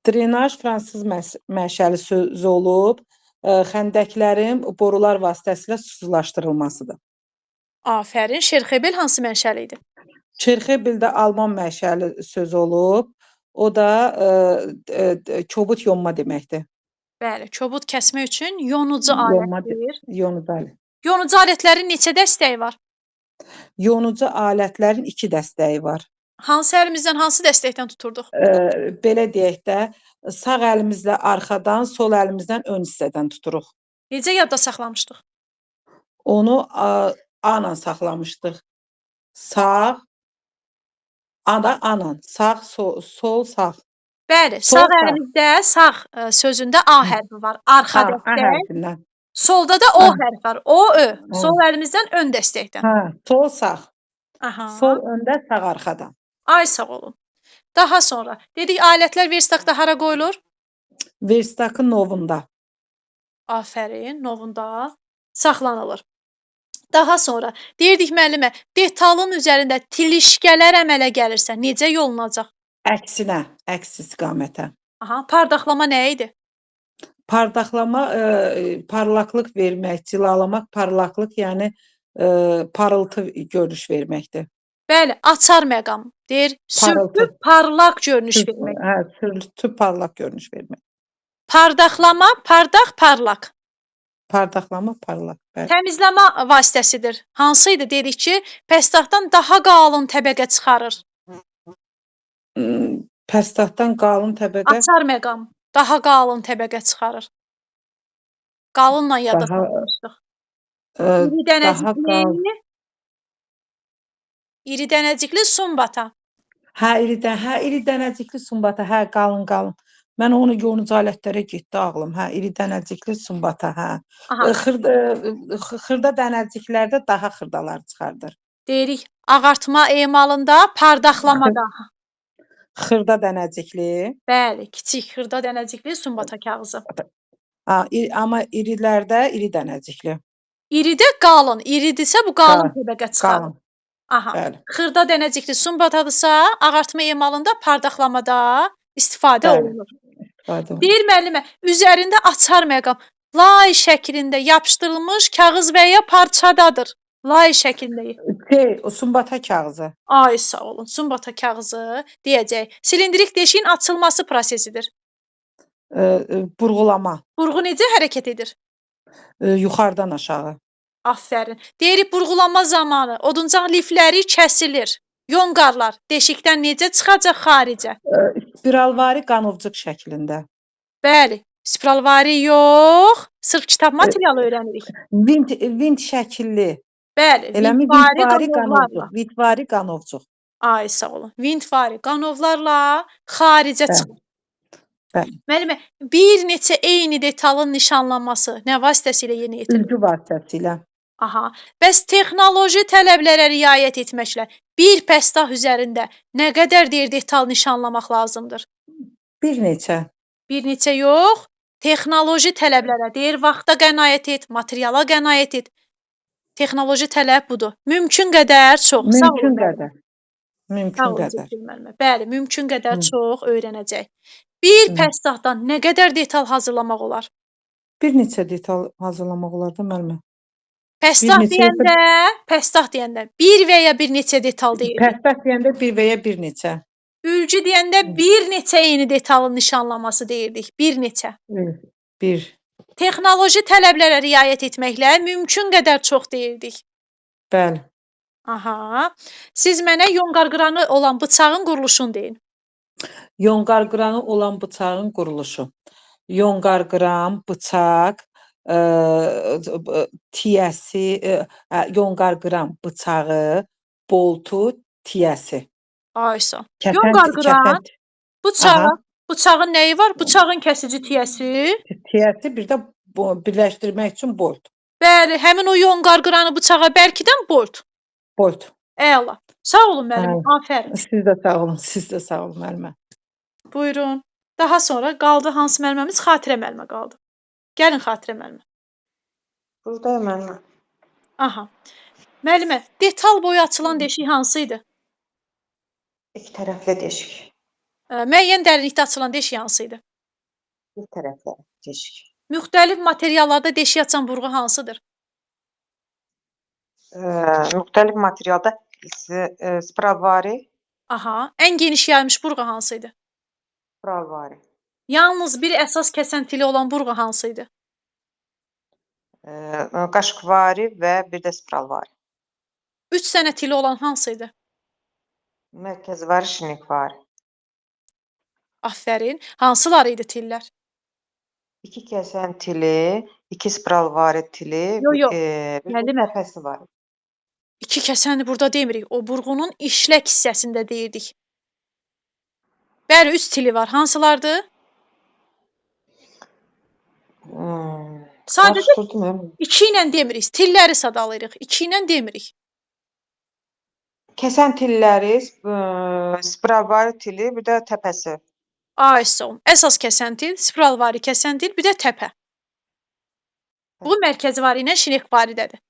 [SPEAKER 5] Drenaj fransız mənşəli söz olub, xəndəklərin borular vasitəsilə susuzlaşdırılmasıdır.
[SPEAKER 2] Afərin. Şerxebel hansı mənşəli idi?
[SPEAKER 5] Şerxebel də alman mənşəli söz olub. O da kobud yonma deməkdir.
[SPEAKER 2] Bəli, kobud kəsmək üçün yonucu
[SPEAKER 5] Yonma
[SPEAKER 2] alətdir.
[SPEAKER 5] yonucu alət.
[SPEAKER 2] Yonucu alətlərin neçə dəstəyi var?
[SPEAKER 5] Yonucu alətlərin 2 dəstəyi var.
[SPEAKER 2] Hansı əlimizdən hansı dəstəkdən tuturduq?
[SPEAKER 5] Belə deyək də, sağ əlimizlə arxadan, sol əlimizdən ön hissədən tuturuq.
[SPEAKER 2] Necə yadda saxlamışdıq?
[SPEAKER 5] Onu A-la saxlamışdıq. Sağ, anan, sağ, sol, sağ.
[SPEAKER 2] Bəli,
[SPEAKER 5] Sol,
[SPEAKER 2] sağ
[SPEAKER 5] sağ.
[SPEAKER 2] əlimizdə sağ sözündə A hərfi var. Arxa
[SPEAKER 5] A
[SPEAKER 2] dəstək.
[SPEAKER 5] hərfindən.
[SPEAKER 2] Solda da O
[SPEAKER 5] Hə.
[SPEAKER 2] hərfi var. O, Ö. Sol əlimizdən ön dəstəkdən.
[SPEAKER 5] Hə, sol, sağ.
[SPEAKER 2] Aha.
[SPEAKER 5] Sol öndə, sağ arxadan.
[SPEAKER 2] Ay sağ olun. Daha sonra dedik alətlər verstakda hara qoyulur?
[SPEAKER 5] Verstakın novunda.
[SPEAKER 2] Afərin, novunda saxlanılır. Daha sonra deyirdik müəllimə, detalın üzərində tilişkələr əmələ gəlirsə necə yolunacaq?
[SPEAKER 5] Əksinə, əks istiqamətə.
[SPEAKER 2] Aha, parlaqlama nə idi?
[SPEAKER 5] Parlaqlama, parlaqlıq vermək, cilalamaq, parlaqlıq, yəni parıltı görünüş verməkdir.
[SPEAKER 2] Bəli, açar məqam. Deyir, sürtüb parlaq görünüş vermək.
[SPEAKER 5] Hə, sürtüb parlaq görünüş vermək.
[SPEAKER 2] Pardaxlama, pardaq, parlaq.
[SPEAKER 5] Pardaxlama, parlaq. Bəli.
[SPEAKER 2] Təmizləmə vasitəsidir. Hansı idi? Dedik ki, pəstahdan daha qalın təbəqə çıxarır.
[SPEAKER 5] Pəstahdan qalın təbəqə.
[SPEAKER 2] Açar məqam daha qalın təbəqə çıxarır. Qalınla yadda saxlamışdıq. İri dənəcikli, iri dənəcikli sumbata.
[SPEAKER 5] iri dənəcikli sumbata, hə, qalın. Mən onu yonucu alətlərə getdi ağlım. Hə, iri dənəcikli sumbata, hə. Xırda dənəciklərdə daha xırdalar çıxardır.
[SPEAKER 2] Deyirik, ağartma emalında, pardaxlamada.
[SPEAKER 5] Xırda dənəcikli.
[SPEAKER 2] Bəli, kiçik xırda dənəcikli sumbata kağızı.
[SPEAKER 5] Amma irilərdə iri dənəcikli.
[SPEAKER 2] İridə qalın, iridirsə bu qalın təbəqə çıxarır.
[SPEAKER 5] Qalın.
[SPEAKER 2] Aha.
[SPEAKER 5] Bəli.
[SPEAKER 2] Xırda dənəcikli sumbatadırsa, ağartma emalında, pardaxlamada istifadə olunur. Deyir müəllimə, üzərində açar məqam lay şəklində yapışdırılmış kağız və ya parçadadır. Lay şəklində.
[SPEAKER 5] O sumbata kağızı.
[SPEAKER 2] Ay sağ olun. Sumbata kağızı deyəcək. Silindrik deşiyin açılması prosesidir.
[SPEAKER 5] Burğulama.
[SPEAKER 2] Burğu necə hərəkət edir?
[SPEAKER 5] Yuxarıdan aşağı.
[SPEAKER 2] Afərin. Deyirik burğulanma zamanı oduncaq lifləri kəsilir. Yonqarlar deşikdən necə çıxacaq xaricə?
[SPEAKER 5] Spiralvari qanovcuq şəklində.
[SPEAKER 2] Bəli, spiralvari yox, sırf kitab materialı öyrənirik.
[SPEAKER 5] Vint şəkilli.
[SPEAKER 2] Bəli,
[SPEAKER 5] vintvari qanovcuq.
[SPEAKER 2] Ay sağ olun. Vintvari qanovlarla xaricə çıxır.
[SPEAKER 5] Bəli.
[SPEAKER 2] Müəllimə, bir neçə eyni detalın nişanlanması nə vasitəsilə yerinə yetirilir?
[SPEAKER 5] Ülgü vasitəsilə.
[SPEAKER 2] Aha. Bəs texnoloji tələblərə riayət etməklə bir pəstah üzərində nə qədər deyir detal nişanlamaq lazımdır?
[SPEAKER 5] Bir neçə.
[SPEAKER 2] Bir neçə yox, texnoloji tələblərə deyir vaxta qənaət et, materiala qənaət et. Texnoloji tələb budur. Mümkün qədər çox.
[SPEAKER 5] Mümkün qədər. Mümkün qədər.
[SPEAKER 2] Bəli, mümkün qədər çox öyrənəcək. Bir pəstahdan nə qədər detal hazırlamaq olar?
[SPEAKER 5] Bir neçə detal hazırlamaq olar da müəllimə.
[SPEAKER 2] Pəstah deyəndə bir və ya bir neçə detal deyir.
[SPEAKER 5] Pəstah deyəndə bir və ya bir neçə.
[SPEAKER 2] Ülgü deyəndə bir neçə eyni detalın nişanlanması deyirdik. Bir neçə.
[SPEAKER 5] Bir.
[SPEAKER 2] Texnoloji tələblərə riayət etməklə mümkün qədər çox deyirdik.
[SPEAKER 5] Bəli.
[SPEAKER 2] Aha. Siz mənə yonqarqıranı olan bıçağın quruluşunu deyin.
[SPEAKER 5] Yonqarqıranı olan bıçağın quruluşu. Yonqarqıran, bıçaq, tiyəsi, yonqarqıran bıçağı, boltu, tiyəsi.
[SPEAKER 2] Aysa. Yonqarqıran bıçağın nəyi var? Bıçağın kəsici tiyəsi.
[SPEAKER 5] Tiyəsi bir də birləşdirmək üçün bolt.
[SPEAKER 2] Bəli, həmin o yonqarqıranı bıçağa bərkidən bolt.
[SPEAKER 5] Bolt.
[SPEAKER 2] Əla. Sağ olun müəllimə. Afərin.
[SPEAKER 5] Siz də sağ olun. Siz də sağ olun müəllimə.
[SPEAKER 2] Buyurun. Daha sonra qaldı hansı müəlliməmiz? Xatirə müəllimə qaldı. Gəlin Xatirə müəllimə.
[SPEAKER 3] Buradayım müəllimə.
[SPEAKER 2] Aha. Müəllimə, detal boyu açılan deşik hansı idi?
[SPEAKER 6] İki tərəfli deşik.
[SPEAKER 2] Müəyyən dərinlikdə açılan deşik hansı idi?
[SPEAKER 6] Bir tərəfli deşik.
[SPEAKER 2] Müxtəlif materiallarda deşik açan burğu hansıdır?
[SPEAKER 6] Müxtəlif materialda spiralvari,
[SPEAKER 2] Aha. Ən geniş yayılmış burğu hansı idi?
[SPEAKER 6] spiralvari.
[SPEAKER 2] Yalnız bir əsas kəsəntili olan burğu hansı idi?
[SPEAKER 6] Qaşıqvari və bir də spiralvari.
[SPEAKER 2] 3 dənə tili olan hansı idi?
[SPEAKER 6] Mərkəzvari, şinikvari.
[SPEAKER 2] Afərin. Hansıları idi tillər?
[SPEAKER 6] İki kəsən tili, iki spiralvari tili,
[SPEAKER 2] Yo, yo.
[SPEAKER 6] bir də
[SPEAKER 2] Müəllimə.
[SPEAKER 6] təpəsi var.
[SPEAKER 2] 2 kəsəni burada demirik. O burğunun işlək hissəsində deyirdik. Bəli, 3 tili var. Hansılardır? Sadəcə
[SPEAKER 6] Qarışdırdım.
[SPEAKER 2] 2 ilə demirik. Tilləri sadalayırıq. 2 ilə demirik.
[SPEAKER 6] Kəsən tilləri, spiralvari tili, bir də təpəsi.
[SPEAKER 2] Ay sağ olun. Əsas kəsəntil, spiralvari kəsəntil, bir də təpə. Bu mərkəzivari ilə şinekvaridədir.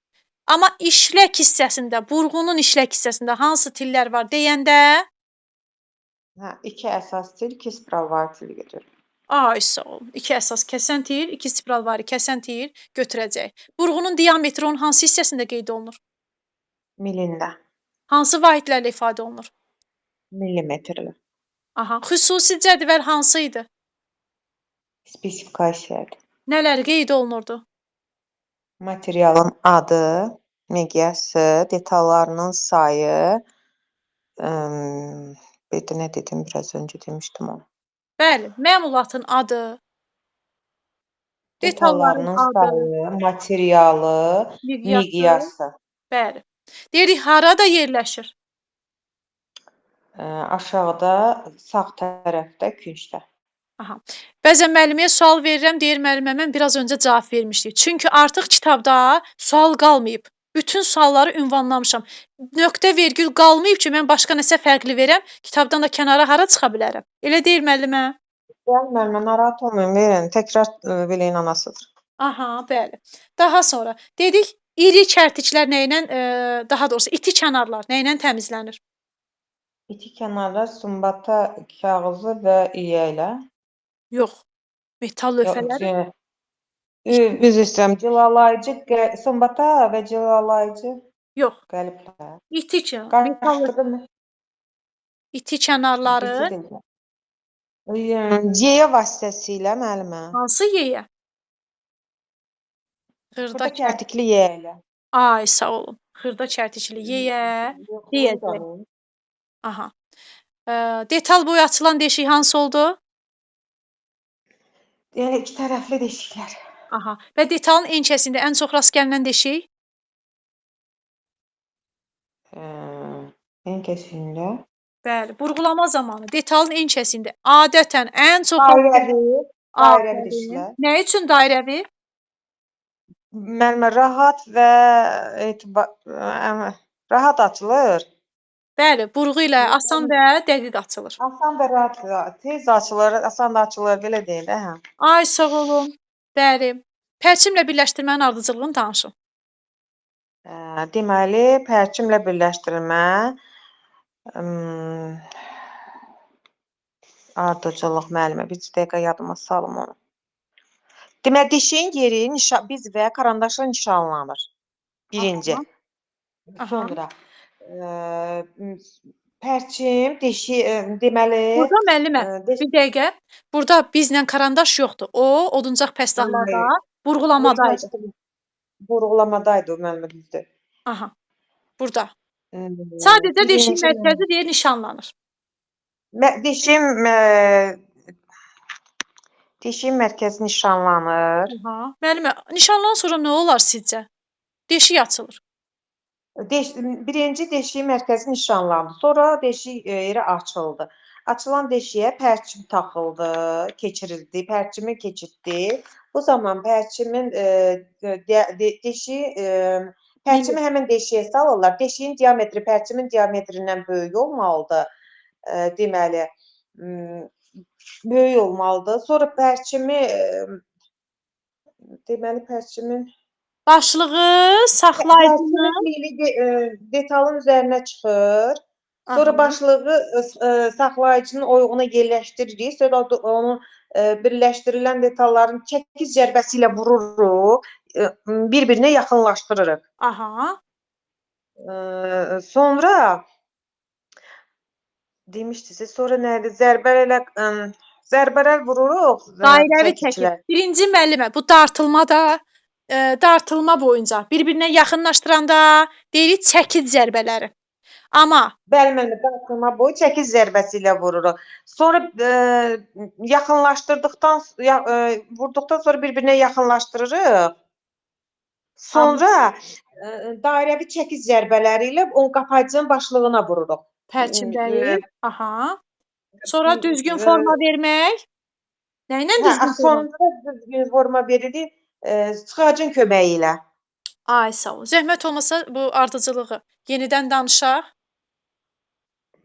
[SPEAKER 2] Amma işlək hissəsində, burğunun işlək hissəsində hansı tillər var deyəndə
[SPEAKER 6] İki əsas til, iki spiralvari tili gedir.
[SPEAKER 2] ay sağ olun. 2 əsas kəsəntil, 2 spiralvari kəsəntil götürəcək. Burğunun diametri onun hansı hissəsində qeyd olunur?
[SPEAKER 6] Milində,
[SPEAKER 2] Hansı vahidlərlə ifadə olunur?
[SPEAKER 6] millimetrlə.
[SPEAKER 2] Aha, xüsusi cədvəl hansı idi?
[SPEAKER 6] Spesifikasiyadır.
[SPEAKER 2] Nələr qeyd olunurdu?
[SPEAKER 6] Materialın adı, miqyası, detallarının sayı, bir də nə dedim, biraz öncə demişdim onu.
[SPEAKER 2] Bəli, məmulatın adı, detalların
[SPEAKER 6] Detallarının
[SPEAKER 2] adı,
[SPEAKER 6] sayı, materialı, miqyası.
[SPEAKER 2] Bəli. Deyirik, harada yerləşir?
[SPEAKER 6] Aşağıda, sağ tərəfdə, küncdə.
[SPEAKER 2] Aha. Bəzən müəlliməyə sual verirəm, deyir müəllimə, mən biraz öncə cavab vermişdik. Çünki artıq kitabda sual qalmayıb. Bütün sualları ünvanlamışam. Nöqtə, vergül qalmayıb ki, mən başqa nəsə fərqli verəm, kitabdan da kənara hara çıxa bilərəm? Elə deyil müəllimə?
[SPEAKER 6] Gəl müəllimə, narahat olmayın, verin. Təkrar biləyin anasıdır.
[SPEAKER 2] Aha, bəli. Daha sonra dedik, iri kərticlər nə ilə, daha doğrusu iti kənarlar nə ilə təmizlənir?
[SPEAKER 6] İki kənarlar sumbata kağızı və iyə ilə.
[SPEAKER 2] Yox. Metal lövhələri?
[SPEAKER 6] Üzr istəyirəm, cilalayıcı, sumbata və cilalayıcı
[SPEAKER 2] Yox.
[SPEAKER 6] qəliblər.
[SPEAKER 2] İti metal
[SPEAKER 6] Qarışdırdım.
[SPEAKER 2] iti kənarları
[SPEAKER 6] Yeyə vasitəsilə müəllimə.
[SPEAKER 2] hansı yeyə?
[SPEAKER 6] Burada kərtikli yeyə ilə.
[SPEAKER 2] Ay, sağ olun. Xırda kərtikli yeyə deyəcək. Aha. Detal boyu açılan deşik hansı oldu?
[SPEAKER 6] Yəni iki tərəfli deşiklər.
[SPEAKER 2] Aha. Və detalın ençəsində ən çox rast gəlinən deşik?
[SPEAKER 6] Ençəsində.
[SPEAKER 2] Bəli, burğulama zamanı detalın ençəsində adətən ən çox
[SPEAKER 6] dairəvi deşiklər.
[SPEAKER 2] Nə üçün dairəvi?
[SPEAKER 6] Müəllimə, rahat və rahat açılır.
[SPEAKER 2] Bəli, burğu ilə asan və dəqiq açılır.
[SPEAKER 6] Asan və rahat, tez açılır, asan da açılır, belə deyil də, hə.
[SPEAKER 2] Ay, sağ olun. Bəli. Pərçimlə birləşdirmənin ardıcıllığını danışın.
[SPEAKER 6] Deməli, pərçimlə birləşdirmə ardıcıllıq müəllimə, bir dəqiqə yadıma salım onu. Deməli, deşiyin yeri biz və karandaşla nişanlanır. Birinci. Sonra pərçim, deməli...
[SPEAKER 2] Burada müəllimə, bir dəqiqə. Burada bizlə karandaş yoxdur. O, oduncaq pəstahlarda burğulamadaydı.
[SPEAKER 6] Burğulamadaydı o müəllimə, düzdür.
[SPEAKER 2] Aha, burada. Sadəcə deşik mərkəzi deyə nişanlanır.
[SPEAKER 6] Deşiyin mərkəzi nişanlanır.
[SPEAKER 2] Müəllimə, nişanlanan sonra nə olar sizcə? Deşik açılır.
[SPEAKER 6] Birinci deşiyin mərkəzi nişanlandı. Sonra deşik yeri açıldı. Açılan deşiyə pərçim taxıldı, keçirildi, pərçimi keçirtdi. Bu zaman pərçimin pərçimi həmin deşiyə salırlar. Deşiyin diametri pərçimin diametrindən böyük olmalıdır. Deməli, böyük olmalıdır. Sonra pərçimin
[SPEAKER 2] başlığı saxlayıcının
[SPEAKER 6] detalın üzərinə çıxır. Sonra
[SPEAKER 2] Aha.
[SPEAKER 6] başlığı saxlayıcının oyğuna yerləşdiririk. Sonra onu birləşdirilən detalların çəkic zərbəsi ilə vururuq, bir-birinə yaxınlaşdırırıq.
[SPEAKER 2] Aha.
[SPEAKER 6] Sonra demişdiniz, sonra nədir? Zərbələr vururuq
[SPEAKER 2] Dairəvi çəkir.
[SPEAKER 6] çəkiclər.
[SPEAKER 2] Birinci müəllimə, bu dartılmada dartılma boyunca bir-birinə yaxınlaşdıranda deyirik çəkic zərbələri. Amma
[SPEAKER 6] Bəli, müəllimə, dartılma boyu çəkic zərbəsi ilə vururuq. Sonra vurduqdan sonra bir-birinə yaxınlaşdırırıq. Sonra dairəvi çəkic zərbələri ilə o qapayıcının başlığına vururuq.
[SPEAKER 2] pərçimləyib. Aha. Sonra düzgün forma vermək. Nə ilə düzgün forma?
[SPEAKER 6] Sonra düzgün forma veririk sıxacın köməyi ilə.
[SPEAKER 2] Ay sağ ol. Zəhmət olmasa bu ardıcılığı yenidən danışaq.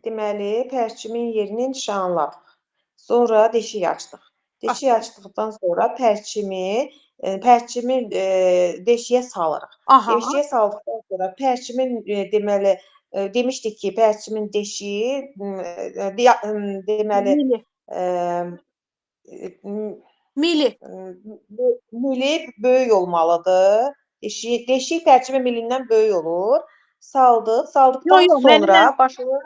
[SPEAKER 6] Deməli, pərçimin yerini nişanladıq. Sonra deşik açdıq. Deşik açdıqdan sonra pərçimi deşiyə salırıq.
[SPEAKER 2] Aha.
[SPEAKER 6] Deşiyə saldıqdan sonra pərçimin deməli demişdik ki, pərçimin deşiyi deməli mili böyük olmalıdır. Deşik pərçimin milindən böyük olur. Saldıqdan sonra başlığı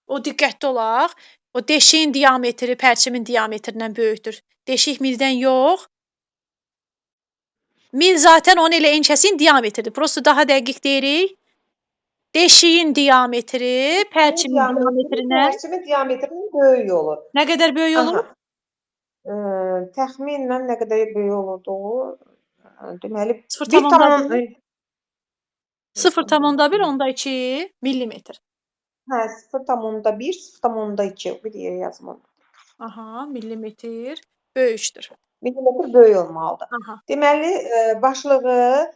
[SPEAKER 2] o diqqətli olaq. O deşiyin diametri pərçimin diametrindən böyükdür. Deşik mildən yox. Mil zaten onun elə ençəsin diametridir. Prosta daha dəqiq deyirik. Deşiyin diametri pərçimin
[SPEAKER 6] diametrindən böyük olur.
[SPEAKER 2] Nə qədər böyük olur?
[SPEAKER 6] Təxminən nə qədər böyük olurdu? Deməli
[SPEAKER 2] 0,1-0,2 millimetr.
[SPEAKER 6] Hə, 0,1, 0,2 bir yerə yazım onu.
[SPEAKER 2] Aha, millimetr böyükdür.
[SPEAKER 6] Millimetr böyük olmalıdır.
[SPEAKER 2] Aha.
[SPEAKER 6] Deməli, başlığı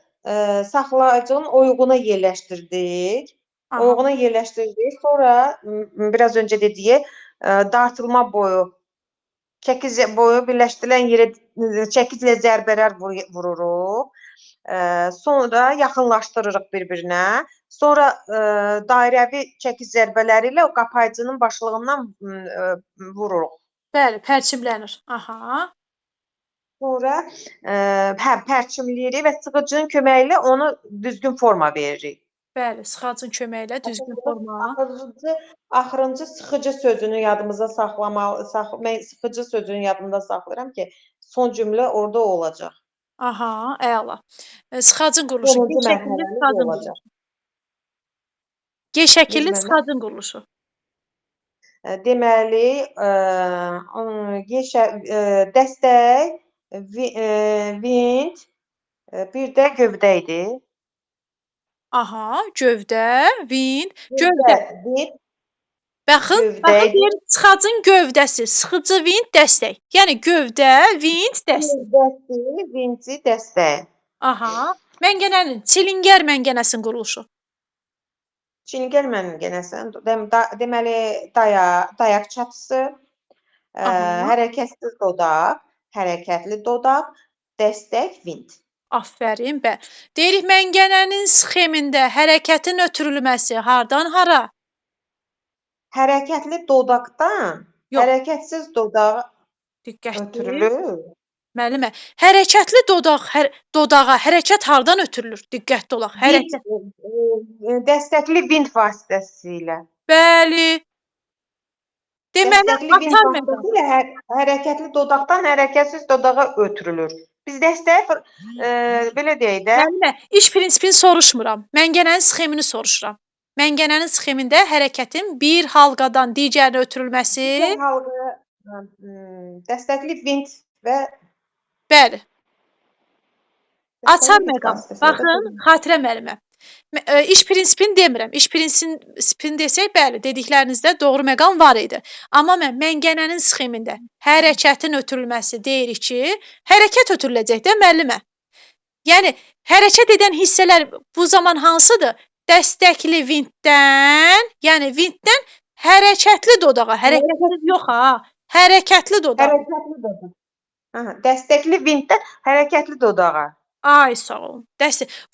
[SPEAKER 6] saxlayıcının oyğuna yerləşdirdik. Oyğuna yerləşdirdik. Sonra biraz öncə dediyi dartılma boyu, çəkic boyu birləşdirilən yerə çəkiclə zərbələr vururuq. Sonra yaxınlaşdırırıq bir-birinə. Sonra dairəvi çəkic zərbələri ilə qapayıcının başlığından vururuq.
[SPEAKER 2] Bəli, pərçimlənir. Aha.
[SPEAKER 6] Sonra pərçimləyirik və sıxıcının köməyi ilə onu düzgün forma veririk.
[SPEAKER 2] Bəli, sıxacın köməyi ilə düzgün forma.
[SPEAKER 6] Axırıncı sıxıcı sözünü yadımızda mən sıxıcı sözünü yadımda saxlayıram ki, son cümlə orada olacaq.
[SPEAKER 2] Aha, əla. Sıxacın quruluşu. G şəkilli sıxacın quruluşu. G şəkilli sıxacın quruluşu.
[SPEAKER 6] Deməli, dəstək, vint, bir də gövdə idi.
[SPEAKER 2] Aha, gövdə, vint, gövdə. Baxın, deyir, sıxacın gövdəsi, sıxıcı vint, dəstək. Yəni gövdə, vint, dəstək.
[SPEAKER 6] Gövdəsi, vinti, dəstək.
[SPEAKER 2] Aha. Məngənənin, çilingər məngənəsinin quruluşu.
[SPEAKER 6] Çilingər məngənəsi, deməli dayaq çatısı, hərəkətsiz dodaq, hərəkətli dodaq, dəstək, vint.
[SPEAKER 2] Aferin, bəli. Deyirik, məngənənin sxemində hərəkətin ötürülməsi hardan hara?
[SPEAKER 6] Hərəkətli dodaqdan hərəkətsiz dodağa ötürülür.
[SPEAKER 2] Müəllimə, hərəkətli dodağa hərəkət hardan ötürülür? Diqqətli olaq.
[SPEAKER 6] Dəstəkli vint vasitəsilə.
[SPEAKER 2] Bəli. Deməli,
[SPEAKER 6] dəstəkli vint vasitəsilə hərəkətli dodaqdan hərəkətsiz dodağa ötürülür. Biz dəstəyi belə deyək də.
[SPEAKER 2] Müəllimə, iş prinsipini soruşmuram. Məngənənin sxemini soruşuram. Məngənənin sxemində hərəkətin bir halqadan digərinə ötürülməsi.
[SPEAKER 6] Bir halqa dəstəkli vint və
[SPEAKER 2] bəli. Açar məqam. Baxın, xatirə müəllimə. İş prinsipini demirəm. İş prinsipini desək, bəli, dediklərinizdə doğru məqam var idi. Amma mən məngənənin sxemində hərəkətin ötürülməsi deyirik ki, hərəkət ötürüləcək də müəllimə. Yəni, hərəkət edən hissələr bu zaman hansıdır? Dəstəkli vintdən, yəni vintdən hərəkətli dodağa, hərəkətsiz yox ha, hərəkətli dodağa.
[SPEAKER 6] Hərəkətli dodaq. Dəstəkli vintdən hərəkətli dodağa.
[SPEAKER 2] Ay, sağ olun.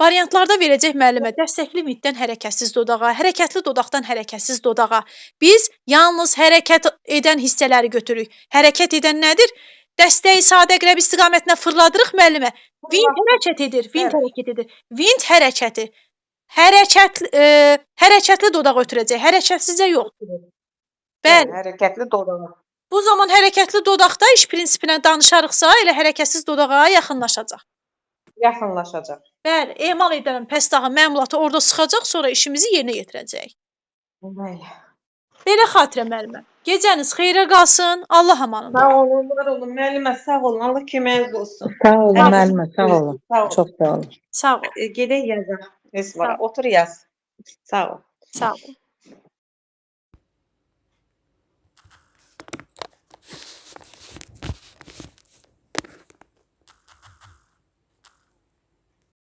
[SPEAKER 2] Variantlarda verəcək müəllimə dəstəkli vintdən hərəkətsiz dodağa, hərəkətli dodaqdan hərəkətsiz dodağa. Biz yalnız hərəkət edən hissələri götürürük. Hərəkət edən nədir? Dəstəyi sadə əqrəb istiqamətinə fırladırıq müəllimə. Vint hərəkət edir, vint hərəkət edir. Vint hərəkəti. Hərəkətli dodaq ötürəcək, hərəkətsizə yox. Bəli.
[SPEAKER 6] Hərəkətli dodağa.
[SPEAKER 2] Bu zaman hərəkətli dodaqda iş prinsipinə danışarıqsa, elə hərəkətsiz dodağa yaxınlaşacaq.
[SPEAKER 6] Yaxınlaşacaq.
[SPEAKER 2] Bəli, emal edilən pəstağı məmulatı orada sıxacaq, sonra işimizi yerinə yetirəcəyik.
[SPEAKER 6] Bəli.
[SPEAKER 2] Belə xatirə müəllimə. Gecəniz xeyrə qalsın. Allah amanında.
[SPEAKER 6] Sağ olun, var olun. Müəllimə sağ olun. Allah köməyiniz olsun.
[SPEAKER 5] Sağ olun müəllimə, sağ olun. Çox sağ olun.
[SPEAKER 2] Sağ ol.
[SPEAKER 6] Gedək yazaq. Otur yaz. Sağ ol.
[SPEAKER 2] Sağ ol.